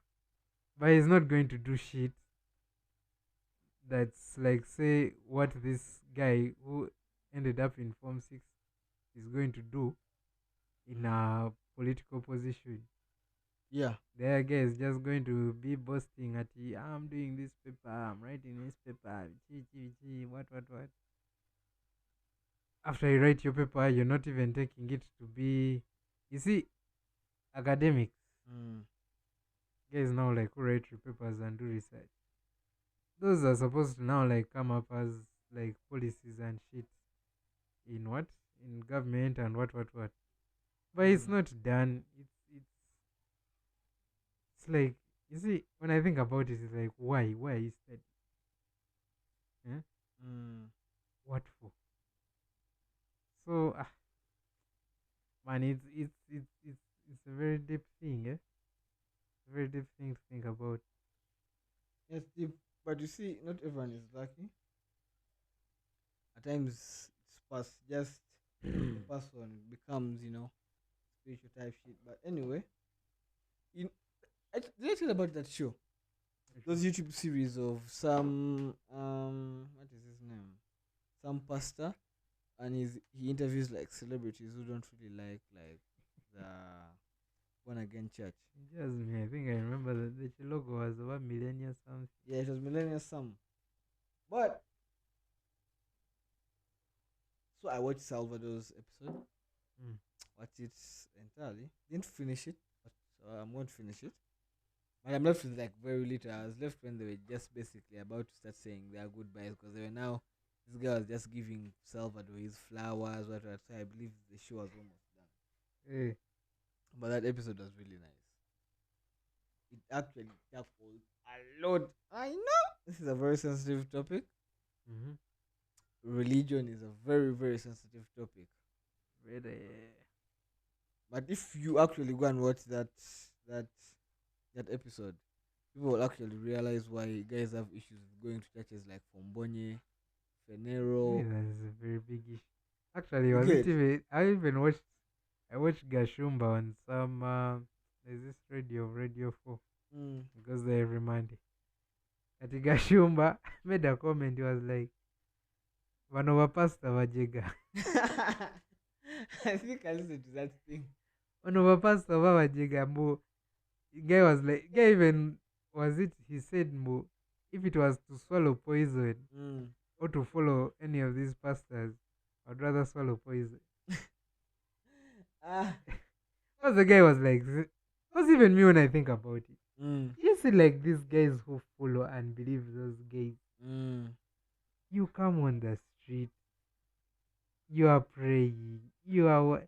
But he's not going to do shit. That's like say what this guy who ended up in Form 6 is going to do in a political position. Yeah. The other guy is just going to be boasting at I'm doing this paper, I'm writing this paper, what. After you write your paper, you're not even taking it to be, you see, academics. Mm. Guys now like who write your papers and do research. Those are supposed to now like come up as like policies and shit in what? In government and what. But it's Mm. not done. It's like, you see, when I think about it, it's like why is that? Eh? Mm. What for? So man, it's a very deep thing, eh? A very deep thing to think about. Yes, deep. But you see, not everyone is lucky. At times, it's past just the person becomes, spiritual type shit. But anyway, in, did I tell about that show? Those YouTube series of some what is his name? Some pastor, and he interviews like celebrities who don't really like the born again church. Just me, I think I remember that the logo was about millennia something. Yeah, it was Millennial Sam. But so I watched Salvador's episode. Mm. Watched it entirely. Didn't finish it, but I'm going to finish it. But I'm left with like very little. I was left when they were just basically about to start saying their goodbyes because they were now. This girl was just giving Salvador his flowers, what. So I believe the show was almost done. Hey. But that episode was really nice. It actually tackled a lot. I know this is a very sensitive topic. Mm-hmm. Religion is a very, very sensitive topic. Really. But if you actually go and watch that that episode, people will actually realize why guys have issues with going to churches like Fombonye, Hey, Fenero. that is a very big issue. Actually, You was it get? even? I watched Gashumba on some. There's this Radio 4, Mm. because they every Monday. At Gashumba made a comment. He was like, "One of pastor wajega, I think I listened to that thing. one of pastor wajega." Mo, guy was like, guy even was it? He said, "Mo, if it was to swallow poison, Mm. or to follow any of these pastors, I'd rather swallow poison. Ah. Because the guy was like, because even me when I think about it, Mm. you see like these guys who follow and believe those guys. Mm. You come on the street, you are praying, you are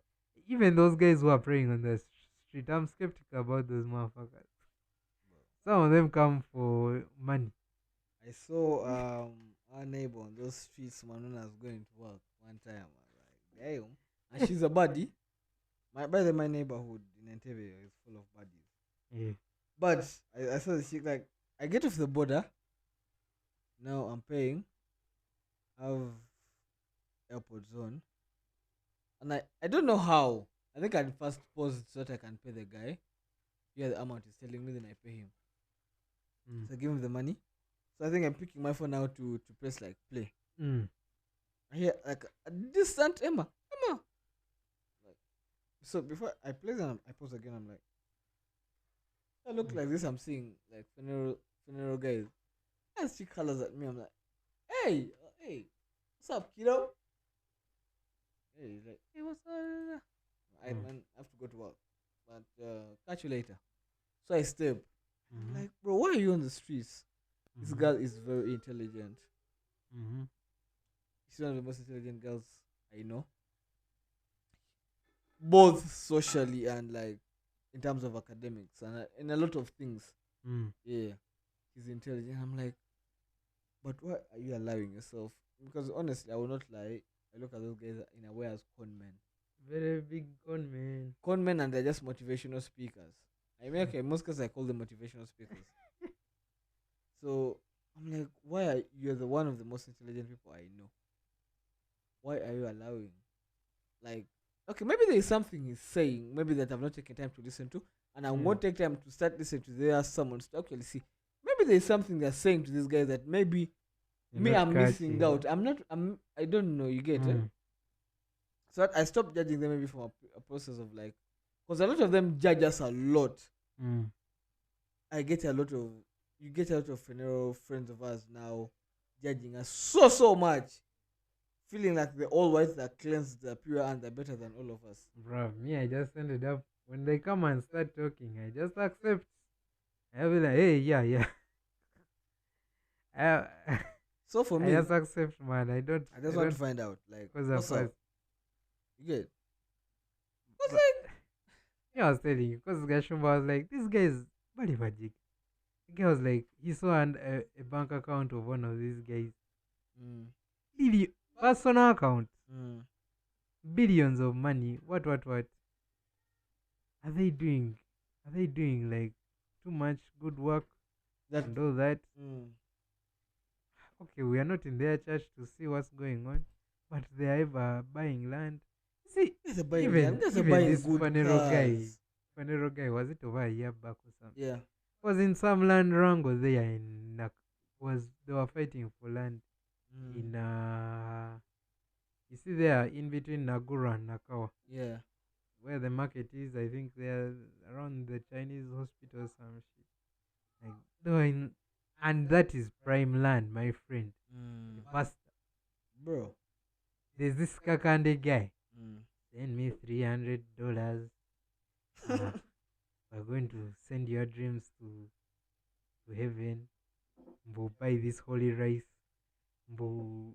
even those guys who are praying on the street. I'm skeptical about those motherfuckers. Some of them come for money. I saw our neighbor on those streets, man, when I was going to work one time. I was like, damn. And she's a baddie. By the my neighborhood in Entebbe is full of baddies. Yeah. But I saw the chick like I get off the border. Now I'm paying. Have airport zone. And I don't know how. I think I'd first pause so that I can pay the guy. Yeah, the amount he's telling me, then I pay him. Mm. So I give him the money. So I think I'm picking my phone now to press like play. Mm. I hear like a distant Emma. Emma. Like, so before I play them, I pause again. I'm like, I look like this. I'm seeing like funeral guys. And she colors at me. I'm like, hey, hey, what's up, kiddo? Hey, he's like, hey, what's up? I Mm. man, I have to go to work, but catch you later. So I step. I'm Mhm. like, bro, why are you on the streets? This Mhm. girl is very intelligent. Mhm. She's one of the most intelligent girls I know, both socially and like in terms of academics and in a lot of things. Mm. Yeah, she's intelligent. I'm like, but why are you allowing yourself? Because honestly, I will not lie. I look at those guys in a way as con men. Very big gun, man. Con men, and they're just motivational speakers. I mean, okay, in most cases I call them motivational speakers. So I'm like, why are you're the one of the most intelligent people I know? Why are you allowing? Like, okay, maybe there is something he's saying, maybe that I've not taken time to listen to, and I Mm. won't take time to start listening to their someone's to actually see. Maybe there is something they're saying to this guy that maybe You're me not I'm missing catching. out. I'm not. I don't know. You get it? Mm. So I stopped judging them maybe from a process of like, because a lot of them judge us a lot. Mm. I get a lot of you get a lot of funeral friends of ours now judging us so much, feeling like the all whites that cleansed, the pure, and they're better than all of us. Bro, me, I just ended up when they come and start talking, I just accept. I'll be like, hey, yeah, yeah. I, So for I me, just accept, man. I just I want to don't, find out like cause of what's us. up. You get it? What's But like? yeah, I was telling you, cause Gashumba was like, this guy is very magic. The guy was like, he saw a bank account of one of these guys. Mm, Billion, personal account, mm. billions of money. What? Are they doing? Are they doing like too much good work That and all that? mm. Okay, we are not in their church to see what's going on, but they are ever buying land. See, Guys are buying land. even Guys are even buying this good cars. Funeral guy was it over a year back or something? Yeah. Was in some land wrangle there in was they were fighting for land Mm. in you see there in between Naguru and Nakawa Yeah. where the market is. I think they're around the Chinese hospital or some shit. Like they were in, and that is prime land, my friend. The Mm. pastor. Bro. There's this Kakande guy. Mm. Send me $300. Uh, we're going to send your dreams to heaven. Mbo buy this holy rice. Mbo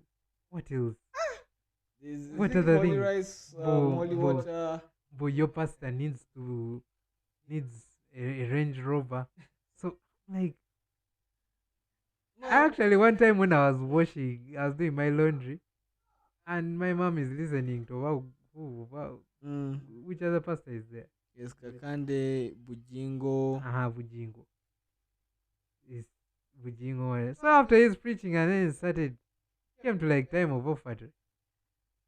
what else? Is What it other holy thing? rice, Mbo holy mbo water? mbo your pastor needs a Range Rover. So like No. actually one time when I was washing, I was doing my laundry, and my mom is listening to wow, Mm. which other pastor is there? Yes, Kakande, Bujingo. Aha, Bujingo. Is Bujingo. So after his preaching and then it started came to like time of offering.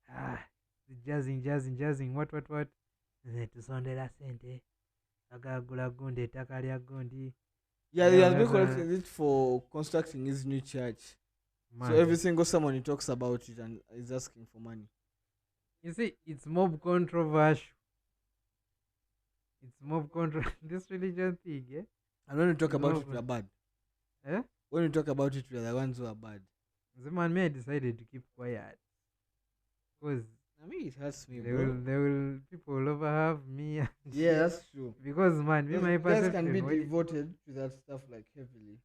Ah, the jazzing, what? Tusondera sente. Agagula gundi, ettaka lya gundi. Yeah, he has been collecting it for constructing his new church. So every Man, single someone he talks about it and is asking for money. you see, it's mob controversial. It's mob control. This religion thing, yeah? And when we talk It's about mob. it, we are bad. Eh? When we talk about it, we are the ones who are bad. The man, me, I decided to keep quiet because I mean, it hurts me, people will overhave me and Yeah, shit. that's true. Because man, me, Because my guys can be perception, devoted to that stuff like heavily.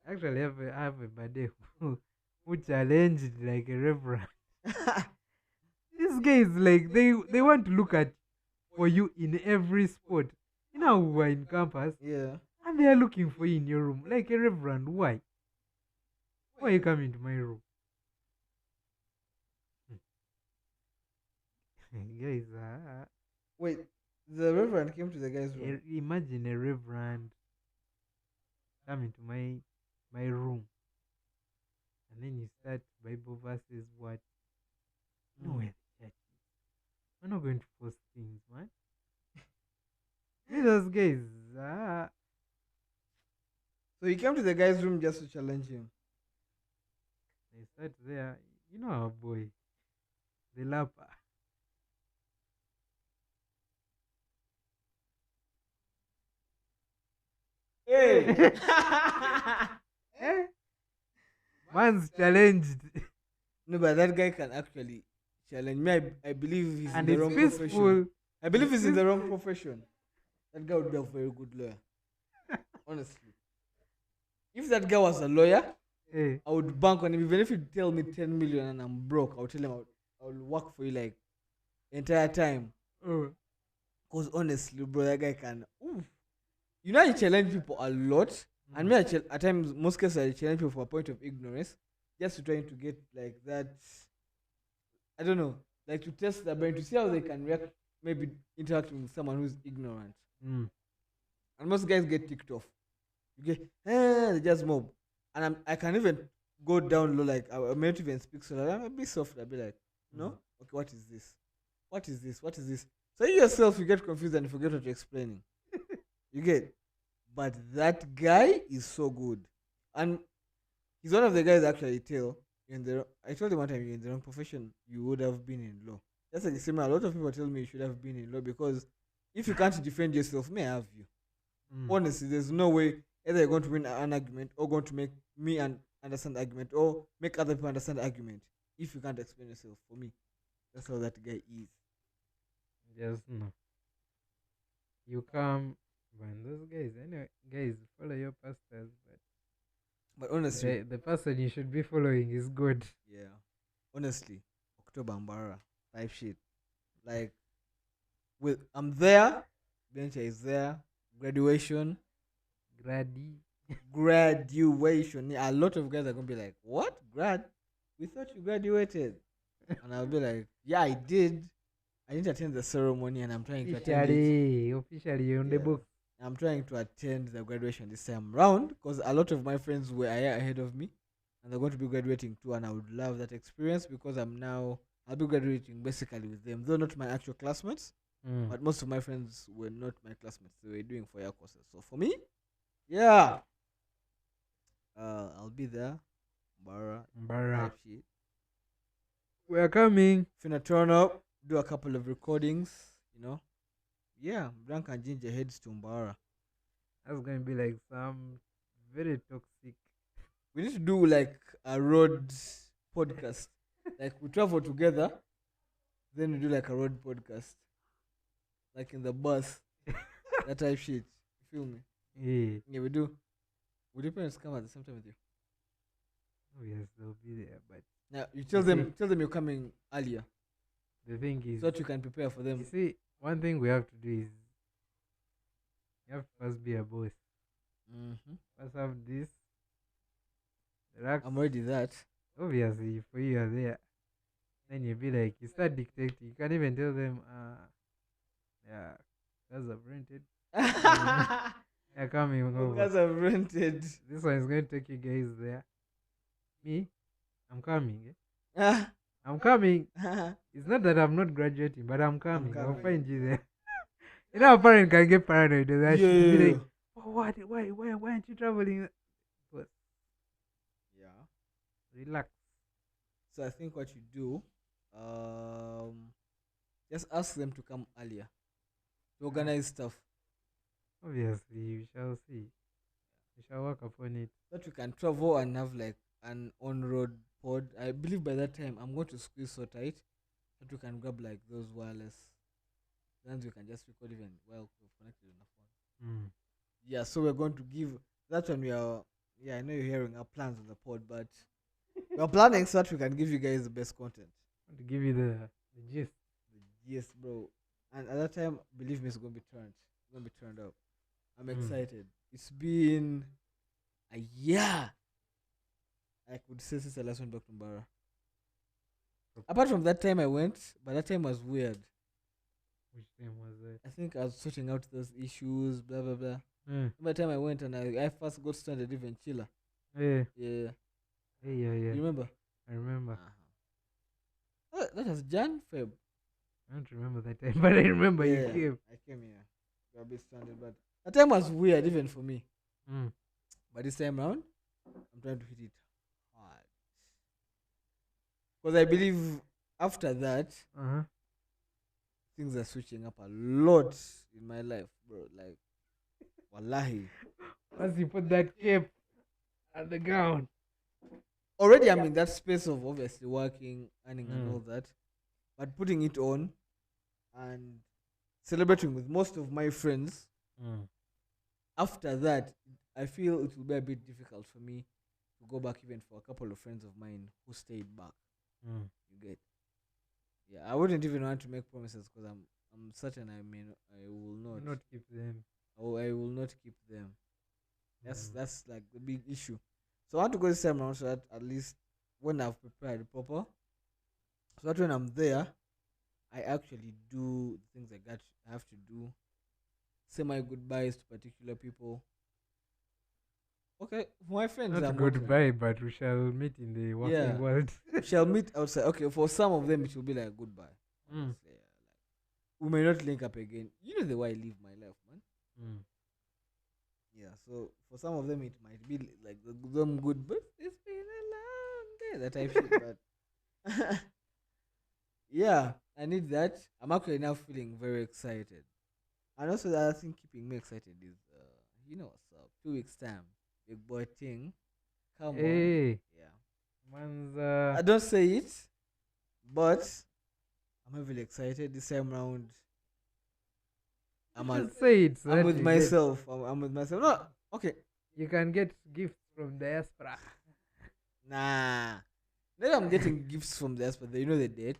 actually I have a buddy who challenged like a reverend. These guys, like, they want to look at for you in every spot. You know, who are in campus Yeah. and they are looking for you in your room, like a reverend. Why? Why are you coming to my room? Guys, Wait, the reverend came to the guy's room. imagine a reverend coming to my room and then you start Bible verses. What? No Mm. way, church. We're not going to post things, man. Those guys, So he came to the guy's room just to challenge him. they start there. You know our boy, the lapper. Hey! Eh? Man's challenged. No, but that guy can actually challenge me. I believe he's in And the it's wrong peaceful. profession. I believe It's he's in the wrong peaceful. profession. That guy would be a very good lawyer. Honestly. If that guy was a lawyer, Hey, I would bank on him. Even if you tell me 10 million and I'm broke, I'll tell him I'll work for you like the entire time. oh, Because honestly, bro, that guy can. Oof. You know, I challenge people a lot. And me, at times, most cases, I challenge people from a point of ignorance. Just to trying to get like that. I don't know. Like to test their brain to see how they can react, maybe interacting with someone who's ignorant. mm. And most guys get ticked off. You get, they just mob. And I can even go down low, like I may not even speak so loud. I'm a bit soft. I'll be like, no? Okay, what is this? What is this? What is this? So you yourself, you get confused and you forget what you're explaining. You get? But that guy is so good. And he's one of the guys actually tell in the I told him one time you're in the wrong profession, you would have been in law. That's like the same. A lot of people tell me you should have been in law because if you can't defend yourself, may I have you. Mm. Honestly, there's no way either you're going to win an argument or going to make me understand the argument or make other people understand the argument if you can't explain yourself. For me, that's how that guy is. Just no. You come, man. Those guys, anyway, guys, follow your pastors, but But honestly, the person you should be following is good. yeah, honestly, October Mbara type shit. Like, with I'm there, Bencha is there, graduation, Grady. graduation. Yeah, a lot of guys are gonna be like, "What grad? We thought you graduated," and I'll be like, "Yeah, I did. I didn't attend the ceremony, and I'm trying to attend it. Officially on the Yeah, book. I'm trying to attend the graduation this time round because a lot of my friends were a year ahead of me, and they're going to be graduating too, and I would love that experience because I'll be graduating basically with them, though not my actual classmates, Mm. but most of my friends were not my classmates. They were doing 4 year courses. So for me, yeah, I'll be there, Bara Bara. type shit. We're coming. Finna turn up, do a couple of recordings, you know. Yeah, Blank and Ginger heads to Mbara. That's going to be like some very toxic. We need to do like a road podcast. Like we travel together, then we do like a road podcast, like in the bus, that type shit. You feel me? Yeah. Yeah, we do. Would your parents come at the same time with you? Oh, yes, they'll be there. But Now you You tell them you're coming earlier, the thing is, so that you can prepare for them. you see, one thing we have to do is you have to first be a boss. Mm-hmm. First have this. Relax. I'm already that. Obviously, for you are there. Then you be like, you start dictating. You can't even tell them, yeah, guys have rented. They're coming You over. guys have rented. This one is going to take you guys there. Me, I'm coming. Eh? Ah, I'm coming. It's not that I'm not graduating, but I'm coming. I'll coming. find you there. You know, a parent can get paranoid with that shit. Be yeah. like, oh, what? Why aren't you traveling? But Yeah. relax. So I think what you do, just ask them to come earlier to organize stuff, Obviously, we shall see. We shall work upon it. so that we can travel and have like an on-road pod. I believe by that time I'm going to squeeze so tight that we can grab like those wireless. Then we can just record even while we're connected on the phone. Mm. Yeah, so we're going to give that one. We are. Yeah, I know you're hearing our plans on the pod, but we're planning so that we can give you guys the best content. To give you the gist. Yes, bro. And at that time, believe me, it's gonna be turned. It's gonna be turned up. I'm Mm. excited. It's been a year. I could say since I last went back to Mbara. Apart from that time I went, but that time was weird. Which time was that? I think I was sorting out those issues, blah blah blah. Mm. By the time I went and I first got started even chiller. Yeah. Yeah. Yeah. You remember? I remember. Oh, that was Jan Feb. I don't remember that time, but I remember you came. I came here. Got a bit stranded, but that time was weird even for me. Mm. But this time round, I'm trying to hit it hard. Because I believe after that, Uh-huh. things are switching up a lot in my life, bro. Like, wallahi. Once you put that cape at the ground. Already I'm in that space of obviously working, earning, and Mm. all that. But putting it on and celebrating with most of my friends, Mm. after that, I feel it will be a bit difficult for me to go back even for a couple of friends of mine who stayed back. Mm. You get? Yeah, I wouldn't even want to make promises because I'm certain I will not. Not keep them. I will not keep them. Mm. That's like the big issue. So I want to go this time around so that at least when I've prepared proper, so that when I'm there, I actually do the things I have to do. Say my goodbyes to particular people. Okay, for my friends, Not I'm going to goodbye, but we shall meet in the working Yeah. world. shall meet outside. Okay, for some of them it will be like goodbye. Mm. Honestly, yeah, like, we may not link up again. You know the way I live my life, man. Mm. Yeah, so for some of them it might be like them good, but it's been a long day. That type shit, but yeah, I need that. I'm actually now feeling very excited, and also the other thing keeping me excited is, you know what's up? 2 weeks time, big boy thing. Come on, Hey, yeah. man's I don't say it, but I'm heavily excited this time round. I'm just say it so I'm that with you myself. I'm with myself. No, okay. you can get gifts from diaspora. Nah. Maybe I'm getting gifts from this, but they know the date.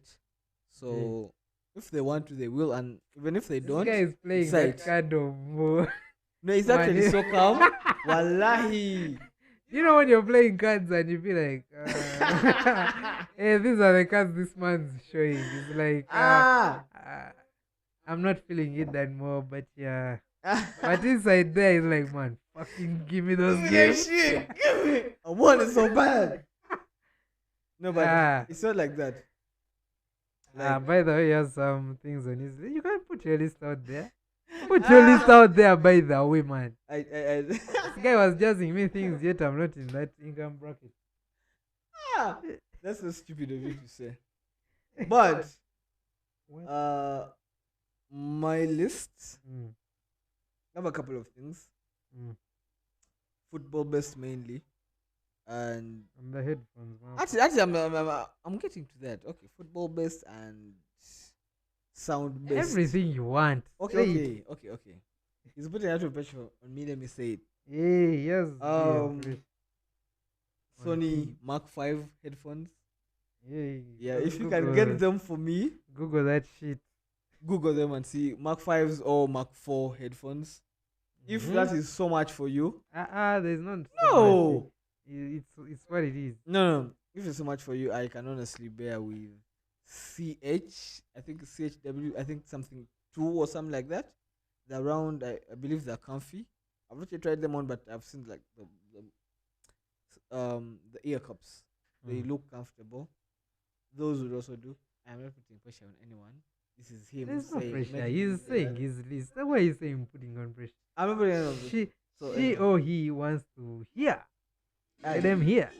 So if they want to, they will. And even if they This don't, guy is playing it's that right. card of No, it's actually money. so calm. Wallahi. You know when you're playing cards and you feel like, hey, these are the cards this man's showing. It's like, Ah. I'm not feeling it that more, but yeah. But inside there is like, man, fucking give me those Give me that gifts. shit. Give me. I want it so bad. No, but Ah. it's not like that. Like, By the way, he has some things on his list. You can put your list out there. Put your list out there, by the way, man. This guy was judging me things, yet I'm not in that income bracket. That's so stupid of you to say. But What? my list, Mm, I have a couple of things. mm. Football based mainly. And And the headphones, man. actually I'm getting to that. Okay, football based and sound based. Everything you want. Okay, Say it. okay. He's putting a lot of pressure on me. Let me say it. Hey, yes. Sony Mark 5 headphones. Hey, Yeah, just if you can get Google- them for me, Google that shit. Google them and see Mark 5s or Mark 4 headphones. If Mhm. that is so much for you, There's not. So no. much. It's what it is. No. If it's so much for you, I can honestly bear with I think CHW, I think something 2 or something like that. They're around, I believe they're comfy. I've not yet tried them on, but I've seen like the ear cups. They Mm. look comfortable. Those would also do. I'm not putting pressure on anyone. This is him There's no saying, pressure. making He's it saying that. his list. That's why he's saying putting on pressure. I'm not putting any of this. She So, she anyway. or he wants to hear. Let Aye. them hear.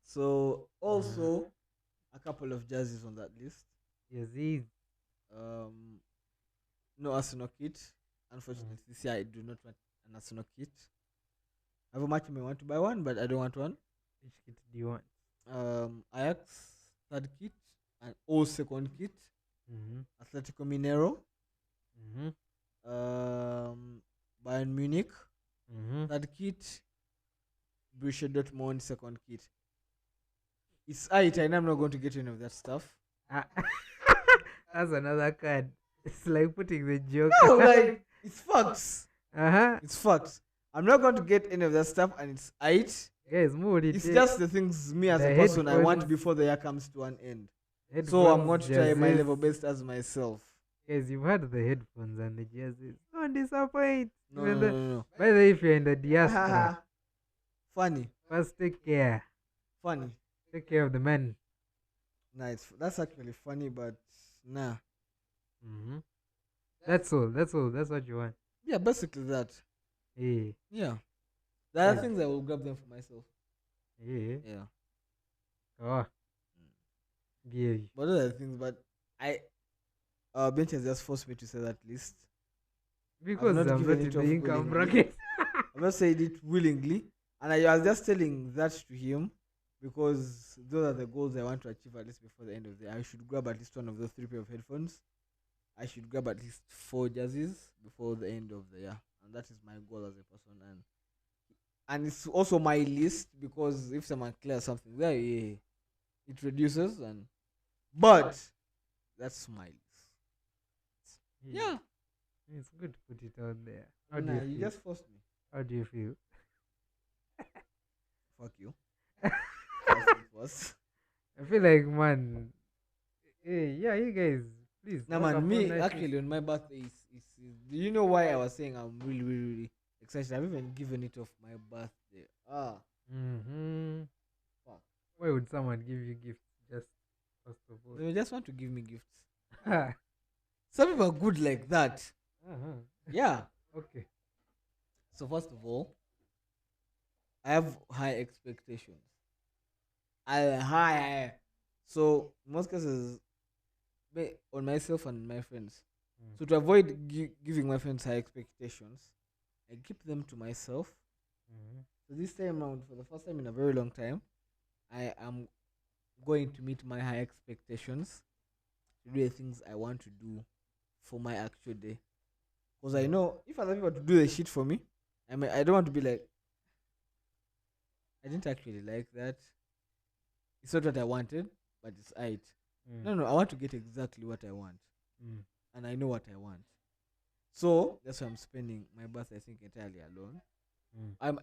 So also a couple of jerseys on that list. Yes, he's No Arsenal kit. Unfortunately, this year I do not want an Arsenal kit. I have a match I may want to buy one, but I don't want one. Which kit do you want? Ajax third kit and O second kit. Mm-hmm. Atletico Mineiro. Mm-hmm. Bayern Munich Mm-hmm. third kit. Borussia Dortmund second kit. It's eight. I know I'm not going to get any of that stuff. Ah, that's another card. It's like putting the No, joker. like it's facts. Uh-huh. It's facts. I'm not going to get any of that stuff, and it's eight. Guys, move it. It's just the things me as the a person I want headphones- before the year comes to an end. So I'm going headphones, to try my jerseys. level best as myself. Guys, you've had the headphones and the jerseys. Don't disappoint. No, Even no, the- no, no. By the way, if you're in the no. diaspora, Funny, first take care. funny. Take care of the men. Nice. That's actually funny, but nah. Mm-hmm. That's all. That's all. That's what you want. Yeah, basically that. Hey, Yeah. The other Yeah. things I will grab them for myself. hey. Yeah. Oh, yeah. But those are the things. But Bench has just forced me to say that list. Because not I'm given not in it the off income willingly. bracket. I've not said it willingly, and I was just telling that to him because those are the goals I want to achieve at least before the end of the year. I should grab at least one of those 3 pair of headphones. I should grab at least 4 jerseys before the end of the year, and that is my goal as a person. And it's also my list because if someone clears something there, yeah, it reduces. But that's my list. Yeah. It's good to put it out there. How do Nah, you you feel? just forced me. How do you feel? Fuck you. First things first. I feel like, man. Hey, yeah, you guys, please. Now, work man, upon me that actually on my birthday do you know why I was saying I'm really, really, really excited? I've even given it off my birthday. Mm-hmm. Fuck. Why would someone give you gifts just first of all? They just want to give me gifts. uh-huh. Some people are good like that. Yeah. Okay. So first of all, I have high expectations. High. So in most cases, on myself and my friends. So to avoid giving my friends high expectations, I keep them to myself. Mm-hmm. So this time around, for the first time in a very long time, I am going to meet my high expectations to do the things I want to do for my actual day. Because I know if other people to do the shit for me, I don't want to be like, I didn't actually like that. It's not what I wanted, but it's right. No, I want to get exactly what I want. And I know what I want. So that's why I'm spending my birthday, I think, entirely alone.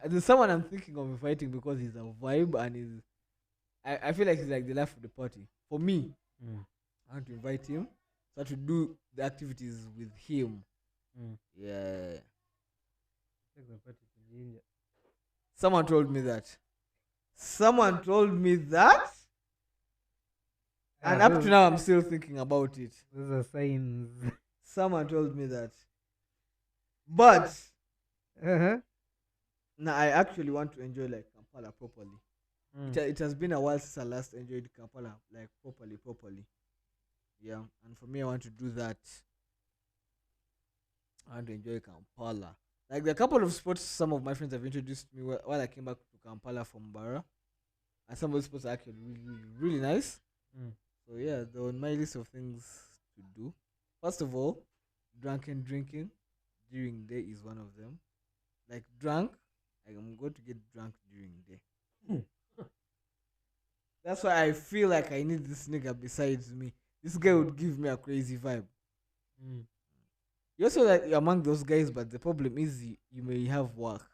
There's someone I'm thinking of inviting because he's a vibe and I feel like he's like the life of the party. For me, I want to invite him so to do the activities with him. Yeah. Take the party to India. Someone told me that. Someone told me that. And up to now, I'm still thinking about it. Those are signs. Someone told me that. But Uh-huh. now I actually want to enjoy like Kampala properly. It has been a while since I last enjoyed Kampala like properly. Yeah, and for me, I want to do that. I want to enjoy Kampala. Like there are a couple of spots some of my friends have introduced me while I came back to Kampala from Bara, and some of those spots are actually really, really, really nice. So yeah, they're on my list of things to do. First of all, drunken drinking during day is one of them. Like drunk, I'm going to get drunk during day. That's why I feel like I need this nigga besides me. This guy would give me a crazy vibe. You're also like among those guys, but the problem is you may have work.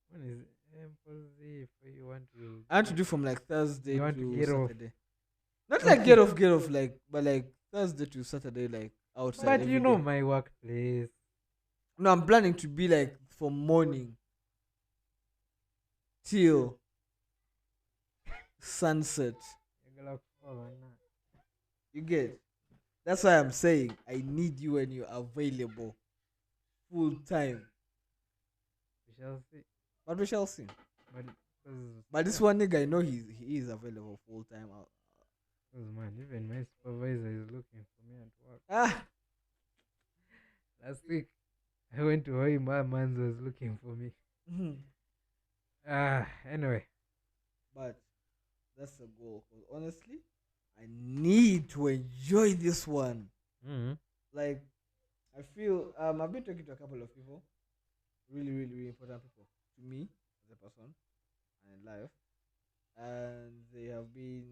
When is it? Impulsive. You want to? I want to do from like Thursday You want to to get off. Saturday. Not like get off, like but like Thursday to Saturday, like outside. But every you know day. my workplace. No, I'm planning to be like from morning till sunset. You get? That's why I'm saying I need you when you're available, full time. We shall see. But we shall see. But But this one nigga, I know he is available full time. man, even my supervisor is looking for me at work. Last week, I went to him. My man was looking for me. Anyway. But that's the goal. Because honestly, I need to enjoy this one. Mm-hmm. Like, I feel I've been talking to a couple of people, really, really, really important people to me as a person and in life, and they have been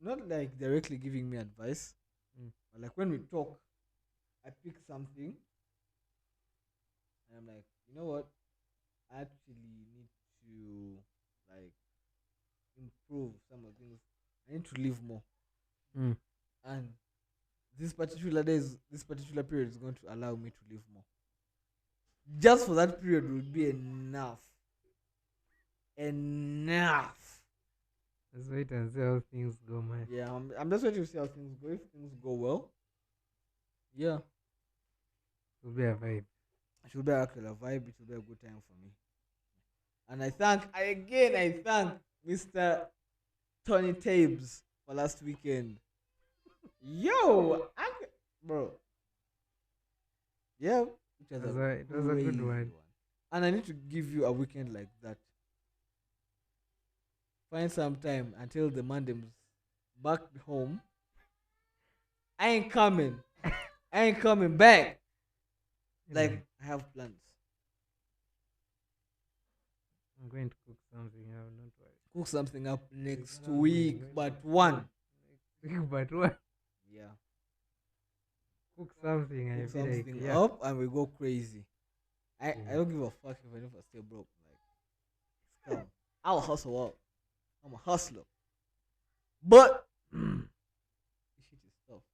not like directly giving me advice, Mm. but like when we talk, I pick something and I'm like, you know what, I actually need to like improve some of the things. I need to live more, Mm. and this particular period is going to allow me to live more. Just for that period will be enough. Enough. Let's wait and see how things go, man. Yeah, I'm just waiting to see how things go. If things go well, yeah, It'll be a vibe. it should be actually a vibe. It will be a good time for me. And I thank Mr. Tony Tabes for last weekend. Yo, bro. Yeah, It was a good crazy one. And I need to give you a weekend like that. Find some time until the Monday's back home. I ain't coming. I ain't coming back. Like, I have plans. I'm going to cook something. I will not worry. Cook something up next Not week, going but to- one. But what? Yeah. Cook something. I Cook feel like, something yeah. up and we go crazy. I Yeah. don't give a fuck if I stay broke. Like, come. I'll hustle up. I'm a hustler. But this shit is tough.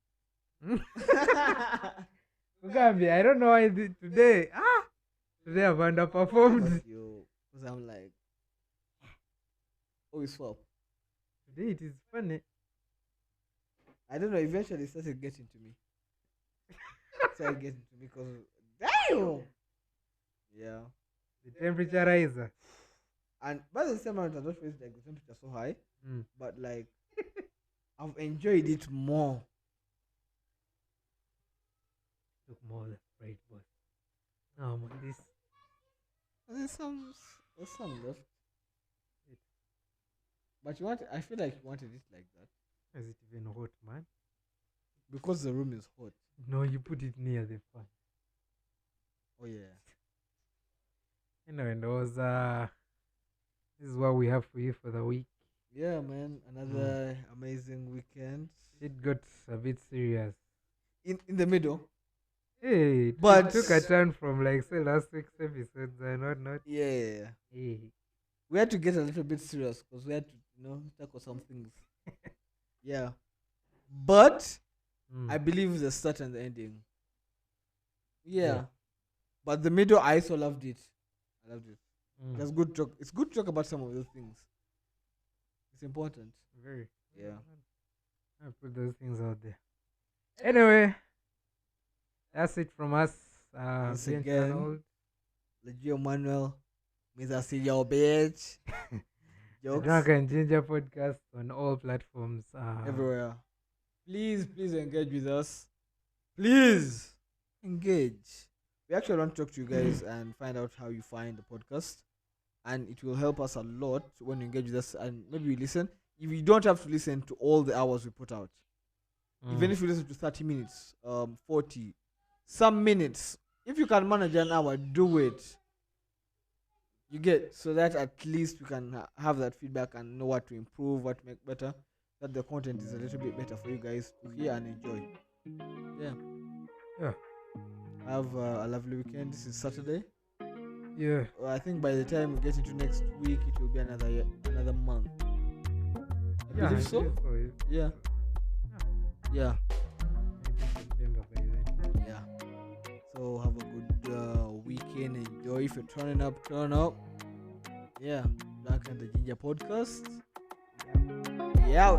Mugambi, I don't know why today. Today I've underperformed. Because I'm like, oh, it's swap. Today it is funny. I don't know. Eventually, it started getting to me. Because damn. Yeah. The temperature riser. And by the same amount, I don't feel like the temperature so high, Mm. but like I've enjoyed it more. Look more the right boss. Oh man, this And there's some left. But I feel like you wanted it like that is it even hot, man? because the room is hot. No, you put it near the fan. Oh yeah. Anyway, this is what we have for you for the week. Yeah, man. Another amazing weekend. It got a bit serious. In the middle. Hey, But- it took a turn from like say last week's episodes and whatnot. Yeah. Hey, We had to get a little bit serious because we had to, tackle some things. Yeah. But I believe the start and the ending. Yeah. Yeah. But the middle, I also loved it. I loved it. Mm. That's good talk. It's good to talk about some of those things. It's important. Very. Yeah. I put those things out there. Anyway, that's it from us. Once Bien again, channeled. Legio Manuel, Mr. See your bitch. The Jokes Drunk and Ginger podcast on all platforms. everywhere. Please engage with us. Please engage. We actually want to talk to you guys and find out how you find the podcast. And it will help us a lot when you engage with us and maybe you listen. If you don't have to listen to all the hours we put out, even if you listen to 30 minutes, 40, some minutes, if you can manage an hour, do it. You get so that at least we can have that feedback and know what to improve, what to make better, that the content is a little bit better for you guys to hear and enjoy. Yeah. Have a lovely weekend. This is Saturday. Yeah. I think by the time we get into next week, it will be another month. I believe so. Yeah. Yeah. Maybe September by then. Yeah. So have a good weekend. Enjoy. If you're turning up, turn up. Yeah. Black and the Ginger podcast. Yeah.